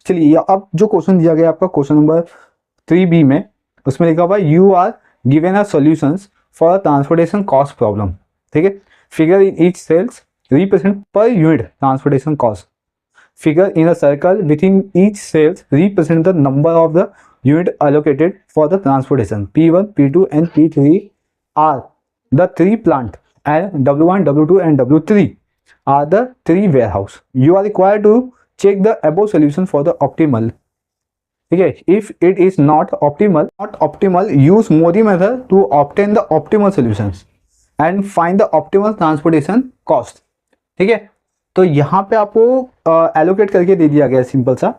चलिए अब जो क्वेश्चन दिया गया आपका क्वेश्चन नंबर 3B में, उसमें लिखा हुआ you are given a solutions for transportation cost problem. ठीक है, figure in each cells represent per unit transportation cost. Figure in a circle within each cells represent the number of the unit allocated for the transportation. P1, P2 and P3 are the 3 plant and W1, W2 and W3 are the 3 warehouse. You are required to check the above solution for the optimal. ठीक है, if it is not optimal, use Modi method to obtain the optimal solutions and find the optimal transportation cost. ठीक है, तो यहाँ पे आपको allocate करके दे दिया गया है सिंपल सा।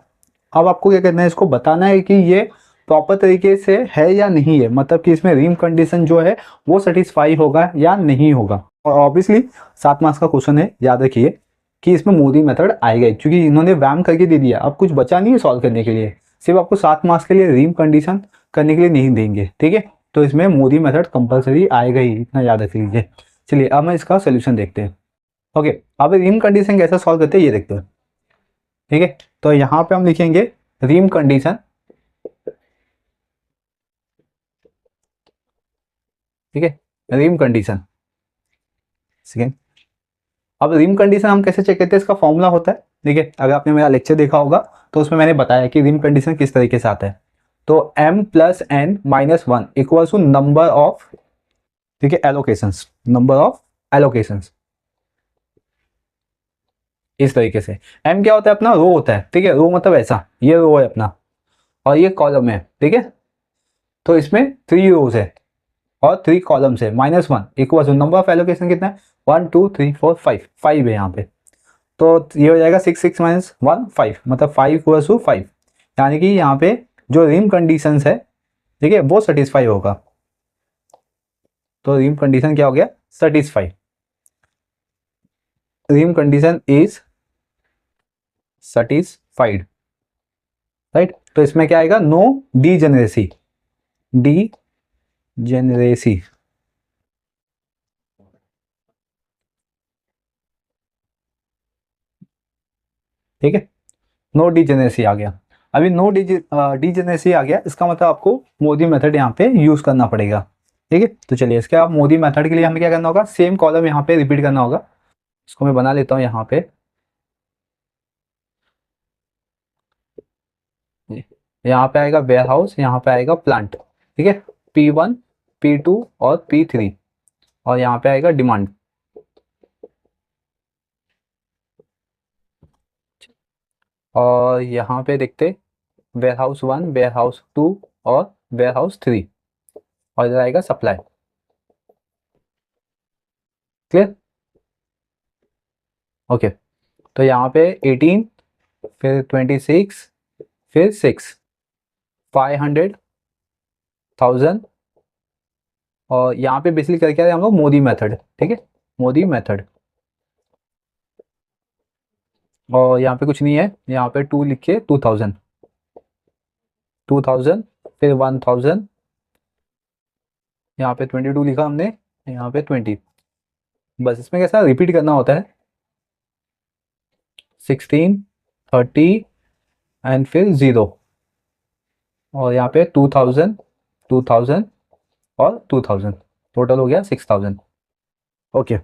अब आपको क्या करना है, इसको बताना है कि ये प्रॉपर तरीके से है या नहीं है, मतलब कि इसमें रीम कंडीशन जो है वो सेटिस्फाई होगा या नहीं होगा। और ऑब्वियसली 7 मार्क्स का क्वेश्चन है, याद रखिए कि इसमें मोदी मेथड आएगा, क्योंकि इन्होंने वैम करके दे दिया, अब कुछ बचा नहीं है सॉल्व करने के लिए, सिर्फ आपको 7 मार्क्स के लिए रीम कंडीशन करने के लिए नहीं देंगे, ठीक है। तो इसमें मोदी मेथड कंपलसरी आएगा ही, इतना याद रख लीजिए। चलिए अब मैं इसका सोल्यूशन देखते हैं। ओके, अब रीम कंडीशन कैसे सॉल्व करते हैं ये देखते हैं, ठीक है। तो यहाँ पे हम लिखेंगे रीम कंडीशन, ठीक है, रीम कंडीशन। सेकेंड, अब रीम कंडीशन हम कैसे चेक करते हैं, इसका फॉर्मूला होता है, ठीक है। अगर आपने मेरा लेक्चर देखा होगा तो उसमें मैंने बताया कि रीम कंडीशन किस तरीके से आता है। तो m plus n minus 1 equals to number of, ठीक है, एलोकेशंस, नंबर ऑफ एलोकेशंस, इस तरीके से। m क्या होता है अपना, रो होता है, ठीक है, रो मतलब ऐसा, ये रो है अपना और ये कॉलम है, ठीक है। तो इसमें 3 रोज है और 3 कॉलम्स है, minus 1 equals to number of allocation कितना है, 1 2 3 4 5, 5 है यहाँ पे। तो ये हो जाएगा 6 6 माइनस 1 5, मतलब 5 इक्वल्स टू 5, यानी कि यहाँ पे जो रीम कंडीशंस है, ठीक है, वो सेटिस्फाई होगा। तो रीम कंडीशन क्या हो गया, सेटिस्फाई, रीम कंडीशन इज सेटिस्फाइड, राइट। तो इसमें क्या आएगा, नो डीजेनरेसी, डीजेनरेसी, ठीक है, नो डीजेनरेसी आ गया। अभी नो डीजेनरेसी आ गया, इसका मतलब आपको मोदी मेथड यहाँ पे यूज करना पड़ेगा, ठीक है। तो चलिए इसके आप मोदी मेथड के लिए हमें क्या करना होगा, सेम कॉलम यहाँ पे रिपीट करना होगा। इसको मैं बना लेता हूँ यहाँ पे, यहाँ पे आएगा वेयर हाउस, यहाँ पे आएगा प्लांट, ठीक है, P1 P2 और P3, और यहाँ पे आएगा डिमांड। और यहाँ पे देखते वेयर हाउस 1, वेयर हाउस 2 और वेयर हाउस 3, और इधर आएगा सप्लाई, क्लियर। ओके, तो यहाँ पे 18, फिर 26, फिर 6, 500,000, और यहाँ पे बेसिकली करके आए हम लोग मोदी मेथड, ठीक है, मोदी मेथड। और यहाँ पे कुछ नहीं है, यहाँ पे 2 लिख के 2000, 2000, फिर 1000, यहाँ पे 22 लिखा हमने, यहाँ पे 20। बस इसमें कैसा रिपीट करना होता है, 16, 30 एंड फिर 0, और यहाँ पे 2000, 2000 और 2000, टोटल हो गया 6000। ओके,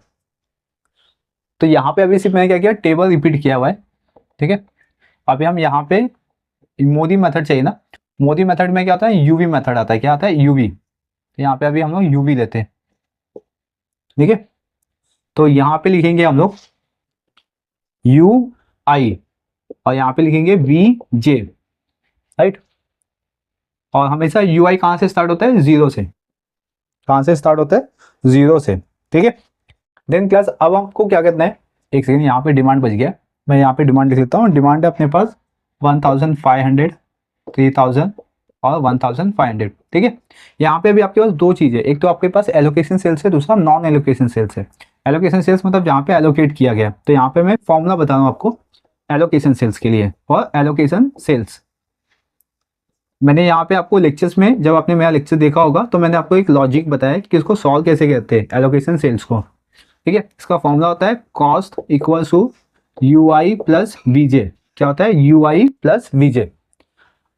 तो यहाँ पे अभी सिर्फ मैंने क्या किया, टेबल रिपीट किया हुआ है, ठीक है। अभी हम यहाँ पे मोदी मेथड चाहिए ना, मोदी मेथड में क्या होता है, यूवी मेथड आता है, क्या आता है, यूवी। तो यहाँ पे अभी हम लोग यूवी लेते हैं, ठीक है। तो यहाँ पे लिखेंगे हम लोग यू आई, और यहाँ पे लिखेंगे वी जे, राइट। और हमेशा यू आई कहाँ से स्टार्ट होता है, 0 से, कहाँ से स्टार्ट होता है, 0 से, ठीक है। देन क्लास अब आपको क्या करना है, एक सेकेंड, यहाँ पे डिमांड बच गया, मैं यहाँ पे डिमांड लिख लेता हूँ। डिमांड है अपने पास 1500, 3000 और 1500, ठीक है। यहाँ पे अभी आपके पास 2 चीज़ें, एक तो आपके पास एलोकेशन सेल्स है, दूसरा नॉन एलोकेशन सेल्स है। एलोकेशन सेल्स मतलब जहाँ पे एलोकेट किया गया, तो यहाँ पे मैं फॉर्मूला बता रहा हूँ आपको एलोकेशन सेल्स के लिए। और एलोकेशन सेल्स मैंने यहाँ पे आपको लेक्चर्स में, जब आपने मेरा लेक्चर देखा होगा तो मैंने आपको एक लॉजिक बताया कि इसको सॉल्व कैसे करते हैं एलोकेशन सेल्स को, ठीक है। इसका फॉर्मूला होता है cost equal to U I plus VJ. क्या होता है, यू आई प्लस वीजे।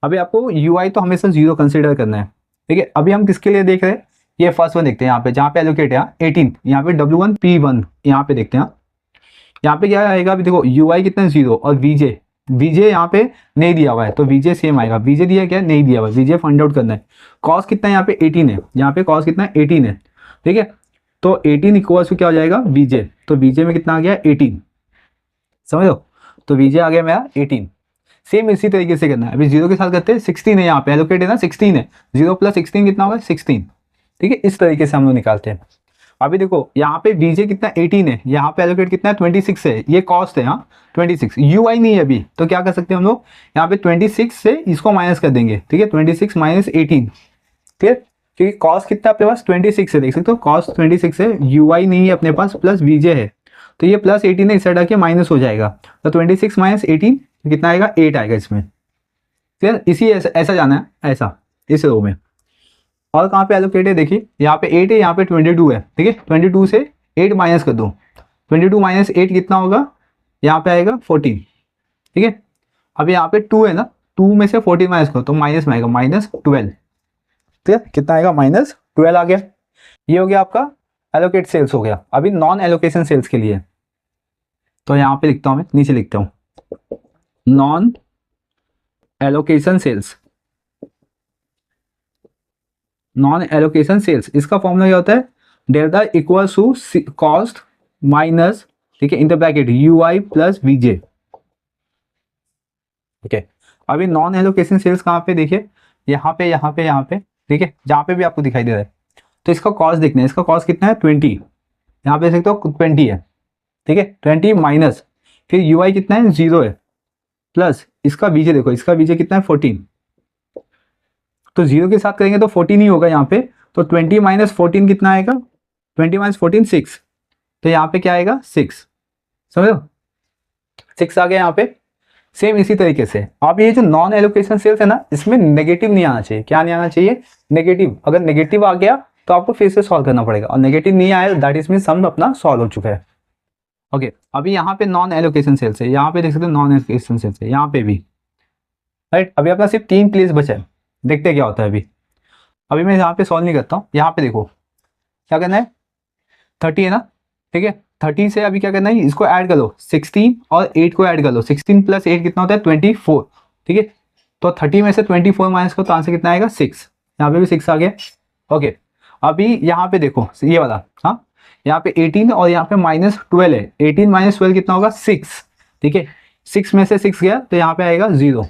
अभी आपको यू आई तो हमेशा 0 कंसिडर करना है, ठीक है। अभी हम किसके लिए देख रहे हैं, ये फर्स्ट वन देखते हैं, यहाँ पे जहाँ पे एलोकेट है 18, यहाँ पे W1 P1, यहाँ पे देखते हैं, यहाँ पे क्या आएगा, अभी देखो यू आई कितना 0, और वीजे, वीजे यहाँ पे नहीं दिया हुआ है तो वीजे सेम आएगा, वीजे दिया क्या नहीं दिया हुआ है, वीजे फाइंड आउट करना है। कॉस्ट कितना है यहाँ पे 18 है, यहाँ पे कॉस्ट कितना है 18 है, ठीक है। तो 18 इक्वल्स टू क्या हो जाएगा, वीजे, तो वीजे में कितना आ गया 18, समझ लो। तो वीजे आ गया मेरा 18। सेम इसी तरीके से करना है, अभी 0 के साथ करते हैं, 16 है यहाँ पे एलोकेट है ना, 16 है, 0 प्लस 16 कितना होगा 16, ठीक है। इस तरीके से हम लोग निकालते हैं। अभी देखो यहाँ पे बीजे कितना 18 है, यहाँ पे एलोकेट कितना है 26 है, ये कॉस्ट है। हाँ 26 यूआई नहीं है अभी, तो क्या कर सकते हैं हम लोग यहाँ पे 26 से इसको माइनस कर देंगे, ठीक है 26 माइनस 18, ठीक है, क्योंकि कॉस्ट कितना अपने पास 26 है, देख सकते हो कॉस्ट 26 है, यूआई नहीं है अपने पास, प्लस बीजे है, तो ये प्लस 18 है, इस साइड आके माइनस हो जाएगा, तो 26 माइनस 18 कितना आएगा 8 आएगा इसमें, ठीक है। इसी ऐसा जाना है, ऐसा इस रो में। और कहाँ पे एलोकेट है देखिए, यहाँ पे 8 है, यहाँ पे 22 है, ठीक है 22 से 8 माइनस कर दो, 22 माइनस 8 कितना होगा, यहाँ पे आएगा 14, ठीक है। अब यहाँ पे 2 है ना, 2 में से 14 माइनस करो तो माइनस में आएगा -12, ठीक है, कितना आएगा -12 आ गया। ये हो गया आपका एलोकेट सेल्स हो गया। अभी नॉन एलोकेशन सेल्स के लिए, तो यहाँ पे लिखता हूँ मैं, नीचे लिखता हूँ non allocation cells, non allocation cells, इसका फॉर्मूला क्या होता है, delta equal to cost minus, ठीक है, in the bracket u i plus v j, okay. अभी नॉन एलोकेशन सेल्स कहाँ पे देखिए, यहाँ पे यहाँ पे यहाँ पे, ठीक है, जहाँ पे भी आपको दिखाई दे रहा है, तो इसका कॉस्ट देखना है, इसका कॉस्ट कितना है 20, यहाँ पे देख सकते हो 20 है, ठीक है 20 माइनस, फिर यूआई कितना है 0 है, प्लस इसका बीजे देखो, इसका बीजे कितना है 14, तो 0 के साथ करेंगे तो 14 ही होगा यहाँ पे, तो 20 माइनस 14 कितना आएगा, 20 माइनस 14 6, तो यहाँ पे क्या आएगा 6, समझ लो 6 आ गया यहाँ पे। सेम इसी तरीके से अब ये जो नॉन एलोकेशन सेल्स है ना, इसमें नेगेटिव नहीं आना चाहिए, क्या नहीं आना चाहिए, नेगेटिव। अगर नेगेटिव आ गया तो आपको फिर से सॉल्व करना पड़ेगा, और नेगेटिव नहीं आया दैट इज मीन सम अपना सॉल्व हो चुका है, ओके। अभी यहाँ पे नॉन एलोकेशन सेल्स है, यहाँ पे देख सकते हो नॉन एलोकेशन सेल्स है, यहाँ पे भी, राइट। अभी अपना सिर्फ 3 प्लेस बचा है, देखते हैं क्या होता है। अभी मैं यहाँ पे सॉल्व नहीं करता हूँ, यहाँ पे देखो क्या करना है, 30 है ना, ठीक है 30 से अभी क्या करना है, इसको ऐड कर लो 16 और 8 को ऐड कर लो, 16 प्लस 8 कितना होता है 24, ठीक है। तो 30 में से 24 माइनस को तो आंसर कितना आएगा 6, यहाँ पे भी 6 आ गया, ओके। अभी यहाँ पे देखो ये वाला, हाँ यहाँ पे 18 और यहाँ पे -12 है, 18 माइनस 12 कितना होगा 6, ठीक है 6 में से 6 गया तो यहाँ पे आएगा 0,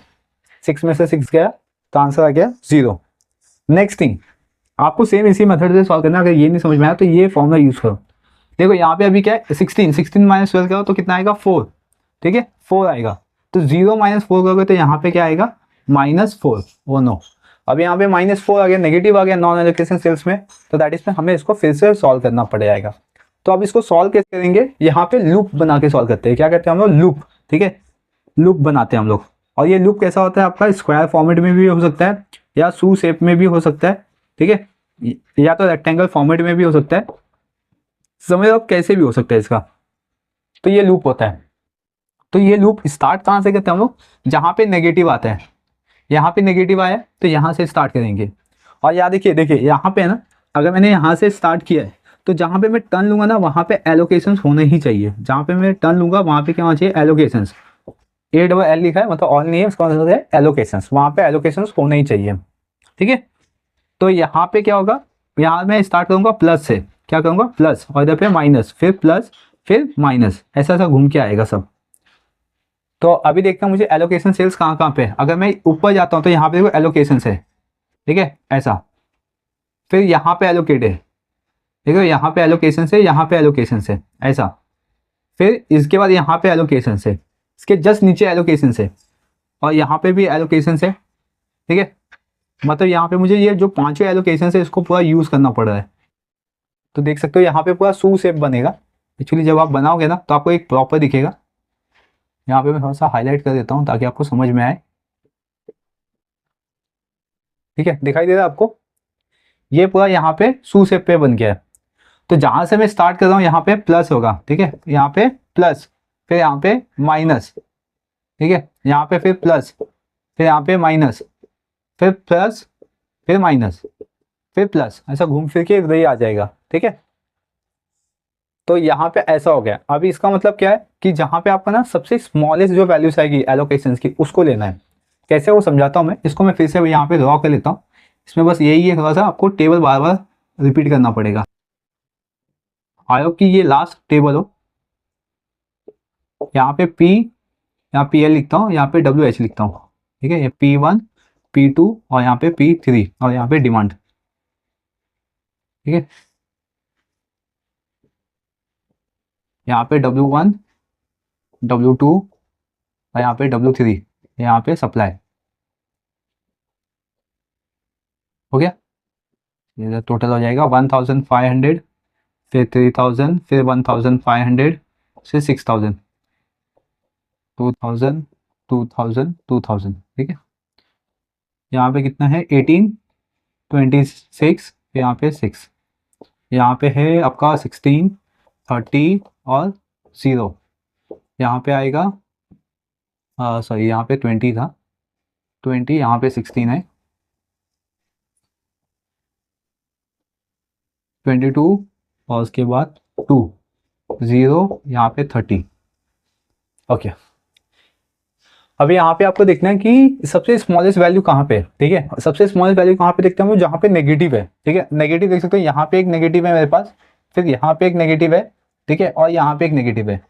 6 में से 6 गया तो आंसर आ गया 0। नेक्स्ट थिंग आपको सेम इसी मेथड से सॉल्व करना है, अगर ये नहीं समझ में आया तो ये फॉर्मूला यूज करो। देखो यहाँ पे अभी क्या है 16 माइनस 12 करो तो कितना आएगा 4, ठीक है 4 आएगा, तो 0 माइनस 4 करोगे तो यहाँ पे क्या आएगा -4, वो नो। अब यहाँ पे -4 आ गया, नेगेटिव आ गया नॉन एलोकेशन सेल्स में, तो दैट इज में हमें इसको फिर से सॉल्व करना पड़ेगा। तो अब इसको सॉल्व कैसे करेंगे, यहाँ पे लूप बना के सॉल्व करते हैं, क्या कहते हैं हम लोग लूप, ठीक है लूप बनाते हैं हम लोग। और ये लूप कैसा होता है आपका, स्क्वायर फॉर्मेट में भी हो सकता है या सू शेप में भी हो सकता है, ठीक है, या तो रेक्टेंगल फॉर्मेट में भी हो सकता है, समझ लो कैसे भी हो सकता है इसका। तो ये लूप होता है। तो ये लूप स्टार्ट कहाँ से करते हैं हम लोग, जहाँ पे नेगेटिव आता है, यहाँ पे नेगेटिव आया तो यहाँ से स्टार्ट करेंगे। और याद देखिए देखिए यहाँ पे है ना, अगर मैंने यहाँ से स्टार्ट किया है तो जहाँ पे मैं टर्न लूंगा ना वहाँ पे एलोकेशंस होने ही चाहिए, जहाँ पे मैं टर्न लूंगा वहाँ पे क्या होना चाहिए एलोकेशंस, ALL लिखा है मतलब ऑल नहीं है, उसका मतलब है एलोकेशंस, वहाँ पे एलोकेशंस होने ही चाहिए, ठीक है। तो यहाँ पे क्या होगा, यहाँ मैं स्टार्ट करूंगा प्लस से, क्या करूंगा प्लस, और इधर पे माइनस, फिर प्लस फिर माइनस, ऐसा ऐसा घूम के आएगा सब। तो अभी देखते हैं मुझे एलोकेशन सेल्स कहाँ कहाँ पे, अगर मैं ऊपर जाता हूँ तो यहाँ पे देखो एलोकेशन है, ठीक है ऐसा, फिर यहाँ पे एलोकेट है, देखो यहाँ पे एलोकेशन है, यहाँ पे एलोकेशन है ऐसा, फिर इसके बाद यहाँ पे एलोकेशन है, इसके जस्ट नीचे एलोकेशन है, और यहाँ पे भी एलोकेशन है, ठीक है। मतलब यहाँ पे मुझे ये जो पांचों एलोकेशन है इसको पूरा यूज करना पड़ रहा है। तो देख सकते हो यहाँ पे पूरा सू शेप बनेगा, एक्चुअली जब आप बनाओगे ना तो आपको एक प्रॉपर दिखेगा। यहाँ पे मैं थोड़ा सा हाईलाइट कर देता हूँ ताकि आपको समझ में आए, ठीक है दिखाई दे रहा है आपको, ये पूरा यहाँ पे सू शेप पे बन गया है। तो जहां से मैं स्टार्ट कर रहा हूँ यहाँ पे प्लस होगा, ठीक है यहाँ पे प्लस, फिर यहाँ पे माइनस, ठीक है यहाँ पे फिर प्लस, फिर यहाँ पे माइनस, फिर प्लस, फिर माइनस, फिर प्लस, ऐसा घूम फिर के इधर ही आ जाएगा, ठीक है। तो यहाँ पे ऐसा हो गया। अभी इसका मतलब क्या है कि जहाँ पे आपका ना सबसे स्मॉलेस्ट जो वैल्यूज आएगी एलोकेशंस की उसको लेना है। कैसे वो समझाता हूँ मैं, इसको मैं फिर से यहाँ पे ड्रॉ कर लेता हूँ। इसमें बस यही है, थोड़ा सा आपको टेबल बार बार रिपीट करना पड़ेगा। आई होप कि ये लास्ट टेबल हो। यहाँ पे P, यहाँ PL लिखता हूँ, यहाँ पे WH लिखता हूँ, ठीक है, ये P1 P2 और यहाँ पे P3 और यहाँ पे डिमांड, ठीक है। यहाँ पे W1, W2 और यहाँ पे W3, यहाँ पे सप्लाई। हो गया, ये टोटल हो जाएगा 1500, फिर 3000, फिर 1500, फिर 6000, 2000, 2000, 2000। ठीक है, यहाँ पे कितना है 18, 26, यहाँ पे 6, यहाँ पे है आपका 16, 30 और 0। यहाँ पे आएगा सॉरी, यहाँ पे 20 था, 20, यहाँ पे 16 है, 22 और उसके बाद 2, 0, यहाँ पे 30। ओके, अभी यहाँ पे आपको देखना है कि सबसे स्मॉलेस्ट वैल्यू कहाँ पे है। ठीक है, सबसे स्मॉलेस्ट वैल्यू कहाँ पे देखते हैं हम, जहाँ पे नेगेटिव है। ठीक है, नेगेटिव देख सकते हो, यहाँ पे एक नेगेटिव है मेरे पास, फिर यहाँ पे एक नेगेटिव है। ठीक है, और यहाँ पे एक नेगेटिव है।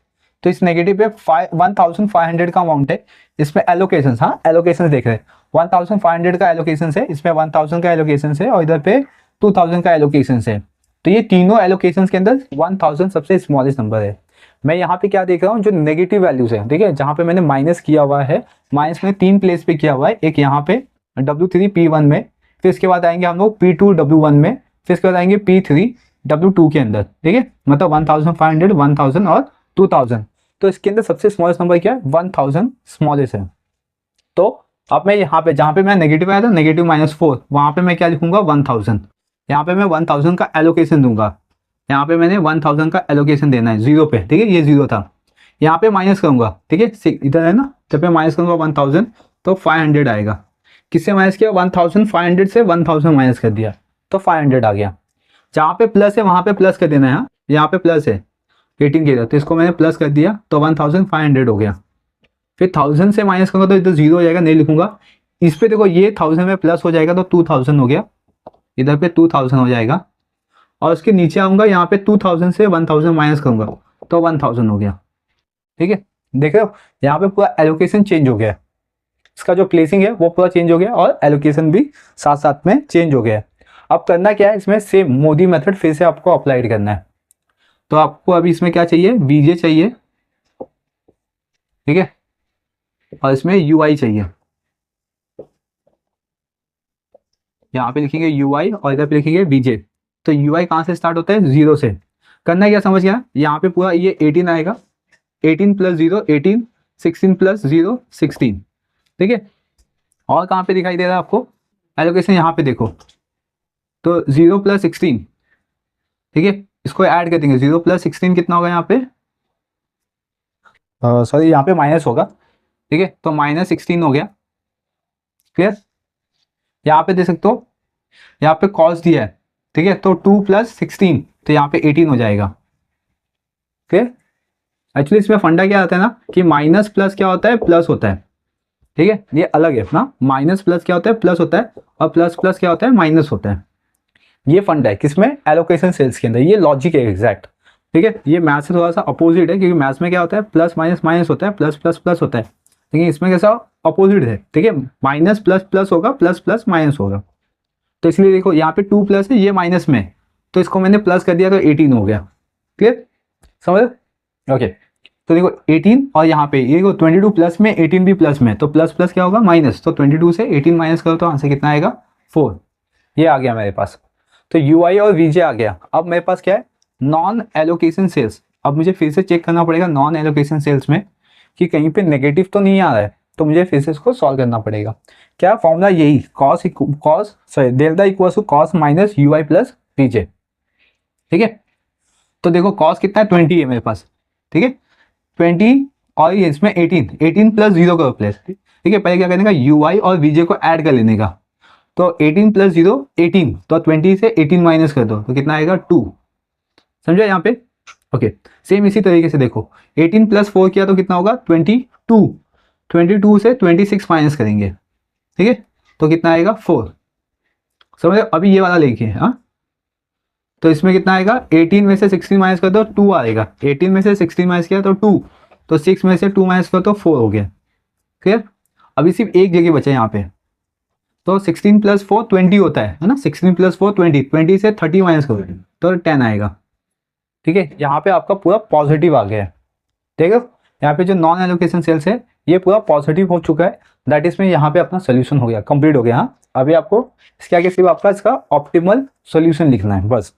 तो इस नेगेटिव पे 1500 का अमाउंट है। इसमें एलोकेशन, हाँ एलोकेशन देख रहे हैं, 1500 का एलोकेशन है, इसमें 1000 का एलोकेशन है और इधर पे 2000 का एलोकेशन है। तो ये तीनों एलोकेशन के अंदर 1000 सबसे स्मॉलेस्ट नंबर है। मैं यहाँ पे क्या देख रहा हूँ, जो नेगेटिव वैल्यूज है, ठीक है, जहाँ पे मैंने माइनस किया हुआ है, माइनस में 3 प्लेस पे किया हुआ है। एक यहाँ पे W3 P1 में, फिर इसके बाद आएंगे हम लोग P2 W1 में, फिर इसके बाद आएंगे P3 W2 के अंदर। ठीक है, मतलब 1500, 1000 और 2000। तो इसके अंदर सबसे स्मॉलेस्ट नंबर क्या है, 1000 स्मॉलेस्ट है। तो अब मैं यहाँ पे, जहाँ पे मैं नेगेटिव आया था, नेगेटिव -4, वहाँ पे मैं क्या लिखूंगा 1000। यहाँ पे मैं 1000 का एलोकेशन दूंगा, यहाँ पे मैंने 1000 का एलोकेशन देना है जीरो पे। ठीक है, ये जीरो था, यहाँ पे माइनस करूंगा। ठीक है, इधर है ना, जब मैं माइनस करूंगा 1000 तो 500 आएगा। किससे माइनस किया, 1500 से 1000 माइनस कर दिया तो 500 आ गया। जहाँ पे प्लस है वहाँ पे प्लस कर देना है। हाँ, यहाँ पे प्लस है 18 के, तो इसको मैंने प्लस कर दिया तो 1500 हो गया। फिर 1000 से माइनस करूंगा तो इधर जीरो हो जाएगा, नहीं लिखूंगा। इस पे देखो, ये 1000 में प्लस हो जाएगा तो 2000 हो गया, इधर पे 2000 हो जाएगा। और उसके नीचे आऊंगा, यहाँ पे 2000 से 1000 माइनस करूंगा तो 1000 हो गया। ठीक है, देख रहे हो, यहाँ पे पूरा एलोकेशन चेंज हो गया है, इसका जो प्लेसिंग है वो पूरा चेंज हो गया और एलोकेशन भी साथ साथ में चेंज हो गया है। अब करना क्या है, इसमें सेम मोदी मेथड फिर से आपको अप्लाइड करना है। तो आपको अभी इसमें क्या चाहिए, बीजे चाहिए। ठीक है, और इसमें यूआई चाहिए। यहाँ पे लिखेंगे यूआई और इधर पे लिखेंगे बीजे। तो यूआई कहाँ से स्टार्ट होता है, जीरो से। करना क्या, समझ गया, यहाँ पे पूरा ये 18 आएगा, 18 + 0 18, 16 + 0 16। ठीक है, और कहाँ पे दिखाई दे रहा है आपको एलोकेशन, यहाँ पे देखो, तो 0 + 16। ठीक है, इसको ऐड कर देंगे, 0 + 16 कितना होगा यहाँ पे, सॉरी यहाँ पे माइनस होगा। ठीक है, तो -16 हो गया। क्लियर, यहाँ पे देख सकते हो, यहाँ पे कॉस दिया है। ठीक है, तो 2 + 16 तो यहाँ पे 18 हो जाएगा। क्लियर, एक्चुअली इसमें फंडा क्या आता है ना, कि माइनस प्लस क्या होता है, प्लस होता है। ठीक है, ये अलग है ना, माइनस प्लस क्या होता है, प्लस होता है, और प्लस प्लस क्या होता है, माइनस होता है। ये फंडा है किसमें, एलोकेशन सेल्स के अंदर, ये लॉजिक है एग्जैक्ट। ठीक है, ये मैथ से थोड़ा सा अपोजिट है, क्योंकि मैथ्स में क्या होता है, प्लस माइनस माइनस होता है, प्लस प्लस प्लस होता है। लेकिन इसमें कैसा अपोजिट है। ठीक है, माइनस प्लस प्लस होगा, प्लस प्लस माइनस होगा। तो इसलिए देखो, यहाँ पे 2 प्लस है, ये माइनस में, तो इसको मैंने प्लस कर दिया तो 18 हो गया। क्लियर, समझ, ओके। तो देखो 18 और यहाँ पे ये देखो 22 प्लस में, 18 भी प्लस में, तो प्लस प्लस क्या होगा, माइनस। तो 22 से 18 माइनस करो तो आंसर कितना आएगा, 4। ये आ गया मेरे पास। तो यूआई और वीजे आ गया। अब मेरे पास क्या है, नॉन एलोकेशन सेल्स। अब मुझे फिर से चेक करना पड़ेगा नॉन एलोकेशन सेल्स में कि कहीं पे नेगेटिव तो नहीं आ रहा है, तो मुझे फिर से इसको सॉल्व करना पड़ेगा। क्या फॉर्मूला, यही delta equal to cost minus UI plus VJ. ठीक है, तो देखो कॉस कितना है, 20 है मेरे पास। ठीक है, 20 और ये इसमें 18, 18 + 0 का प्लेस। ठीक है, पहले क्या करने का, यूआई और वीजे को ऐड कर लेने का। तो 18 + 0 18, तो 20 से 18 माइनस कर दो तो कितना आएगा, 2। समझा यहाँ पे, ओके। सेम इसी तरीके से देखो, 18 + 4 किया तो कितना होगा, 22, 22 से 26 माइनस करेंगे। ठीक है, तो कितना आएगा, 4। समझ, अभी ये वाला लेके, हाँ, तो इसमें कितना आएगा, 18 में से 16 माइनस कर दो 2 आएगा, 18 में से 16 माइनस किया तो 2, तो 6 में से 2 माइनस कर दो 4 हो गया। क्लियर, अभी सिर्फ एक जगह बचा यहाँ पे, तो 16 + 4 20 होता है ना, 16 + 4 20, 20 से 30 माइनस करो तो 10 आएगा। ठीक है, यहाँ पे आपका पूरा पॉजिटिव आ गया है। देखो यहाँ पे जो नॉन एलोकेशन सेल्स है ये पूरा पॉजिटिव हो चुका है, दैट इज में यहाँ पे अपना सोल्यूशन हो गया, कंप्लीट हो गया। हाँ, अभी आपको इसके आगे सिर्फ आपका इसका ऑप्टिमल सोल्यूशन लिखना है बस।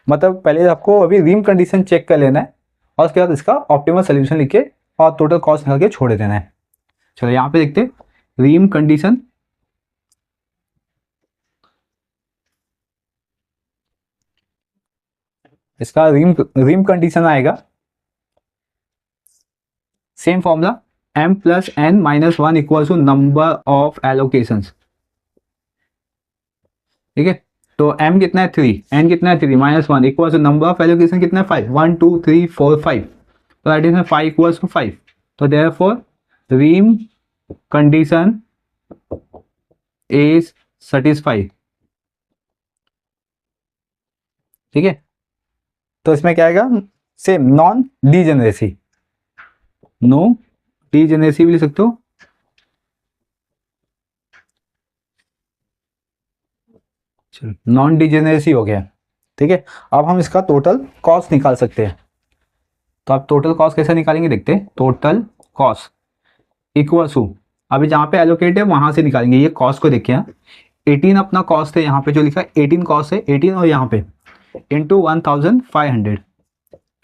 मतलब पहले आपको अभी रीम कंडीशन चेक कर लेना है और उसके बाद इसका ऑप्टिमल सोल्यूशन लिख के और टोटल कॉस्ट निकाल के छोड़ देना है। चलो यहाँ पे देखते हैं रीम कंडीशन, इसका रीम कंडीशन आएगा same formula m plus n minus one equal to number of allocations. ठीक है, तो m कितना है 3, n कितना है 3 minus one equal to number of allocation कितना है 5, 1 2 3 4 5, तो दैट इज 5 इक्वल्स टू 5, तो therefore rim condition is satisfied. ठीक है, तो इसमें क्या आएगा same non degeneracy, no degeneracy भी लिख सकते हो, नॉन डिजेनरेसी हो गया। ठीक है, अब हम इसका टोटल कॉस्ट निकाल सकते हैं। तो आप टोटल कॉस्ट कैसे निकालेंगे देखते हैं। टोटल कॉस्ट इक्वल टू, अभी जहाँ पे एलोकेट है वहां से निकालेंगे, ये कॉस्ट को देखिए 18 अपना कॉस्ट है, यहाँ पे जो लिखा है 18 कॉस्ट है 18 और यहाँ पे इंटू 1500,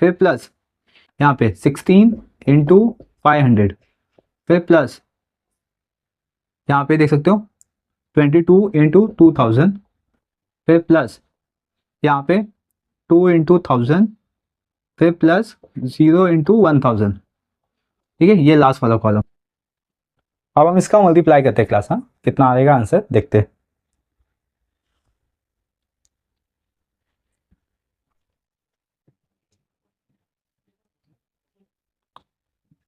फिर प्लस यहाँ पे 16 इंटू 500, फिर प्लस यहाँ पे देख सकते हो 22 इंटू 2000, फिर प्लस यहाँ पे 2 इंटू 1000, फिर प्लस 0 इंटू 1000। ठीक है, ये लास्ट वाला कॉलम। अब हम इसका मल्टीप्लाई करते हैं क्लास। हाँ, कितना आएगा आंसर देखते हैं।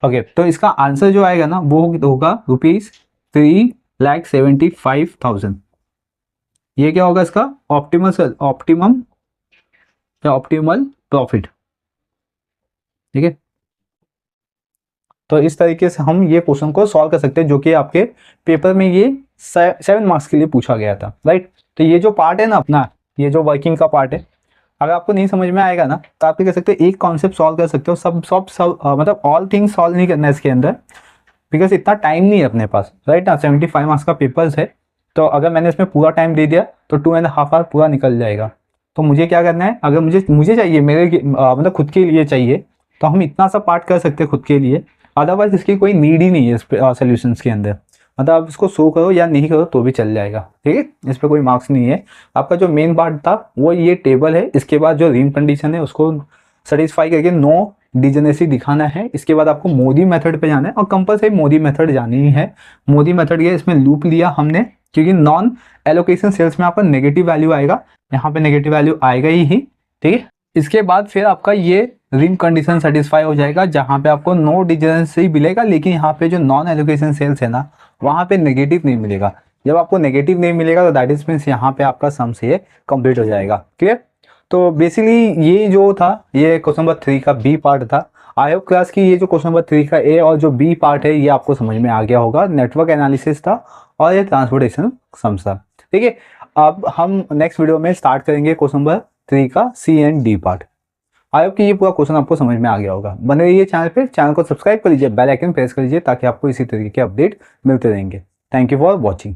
ओके, तो इसका आंसर जो आएगा ना वो होगा ₹3,75,000। ये क्या होगा इसका ऑप्टिमम या ऑप्टिमल प्रॉफिट। ठीक है, तो इस तरीके से हम ये क्वेश्चन को सॉल्व कर सकते हैं, जो कि आपके पेपर में ये 7 मार्क्स के लिए पूछा गया था, राइट। तो ये जो पार्ट है ना अपना, ये जो वर्किंग का पार्ट है, अगर आपको नहीं समझ में आएगा ना तो आप क्या कर सकते हो, एक कॉन्सेप्ट सॉल्व कर सकते हो, सब मतलब ऑल थिंग्स सॉल्व नहीं करना है इसके अंदर, बिकॉज इतना टाइम नहीं है अपने पास, राइट ना। 75 मार्क्स का पेपर्स है, तो अगर मैंने इसमें पूरा टाइम दे दिया तो 2.5 आवर पूरा निकल जाएगा। तो मुझे क्या करना है, अगर मुझे चाहिए मेरे मतलब खुद के लिए चाहिए, तो हम इतना सा पार्ट कर सकते हैं खुद के लिए, अदरवाइज इसकी कोई नीड ही नहीं है सोल्यूशंस के अंदर। मतलब आप इसको शो करो या नहीं करो तो भी चल जाएगा। ठीक है, इस पर कोई मार्क्स नहीं है। आपका जो मेन पार्ट था वो ये टेबल है, इसके बाद जो रीम कंडीशन है उसको सेटिस्फाई करके नो डिजेनेसी दिखाना है। इसके बाद आपको मोदी मेथड पे जाना है, और कंपलसरी मोदी मेथड जानी ही है। मोदी मेथड ये इसमें लूप लिया हमने, क्योंकि नॉन एलोकेशन सेल्स में आपका नेगेटिव वैल्यू आएगा, यहाँ पे नेगेटिव वैल्यू आएगा ही। ठीक है, इसके बाद फिर आपका ये रिम कंडीशन सेटिस्फाई हो जाएगा, जहाँ पे आपको नो डिजेनेसी मिलेगा, लेकिन यहाँ पे जो नॉन एलोकेशन सेल्स है ना वहाँ पे नेगेटिव नहीं मिलेगा। जब आपको नेगेटिव नहीं मिलेगा तो दैट इज मीन्स यहाँ पे आपका सम से ये कंप्लीट हो जाएगा। क्लियर। तो बेसिकली ये जो था ये क्वेश्चन नंबर 3 का बी पार्ट था। आई होप क्लास की ये जो क्वेश्चन नंबर 3 का ए और जो बी पार्ट है ये आपको समझ में आ गया होगा। नेटवर्क एनालिसिस था और ये ट्रांसपोर्टेशन सम्स था। ठीक है, अब हम नेक्स्ट वीडियो में स्टार्ट करेंगे क्वेश्चन नंबर 3 का C and D part. I hope कि ये पूरा क्वेश्चन आपको समझ में आ गया होगा। बने रहिए चैनल पे, चैनल को सब्सक्राइब कर लीजिए, बेल आइकन प्रेस कर लीजिए, ताकि आपको इसी तरीके के अपडेट मिलते रहेंगे। Thank you for watching.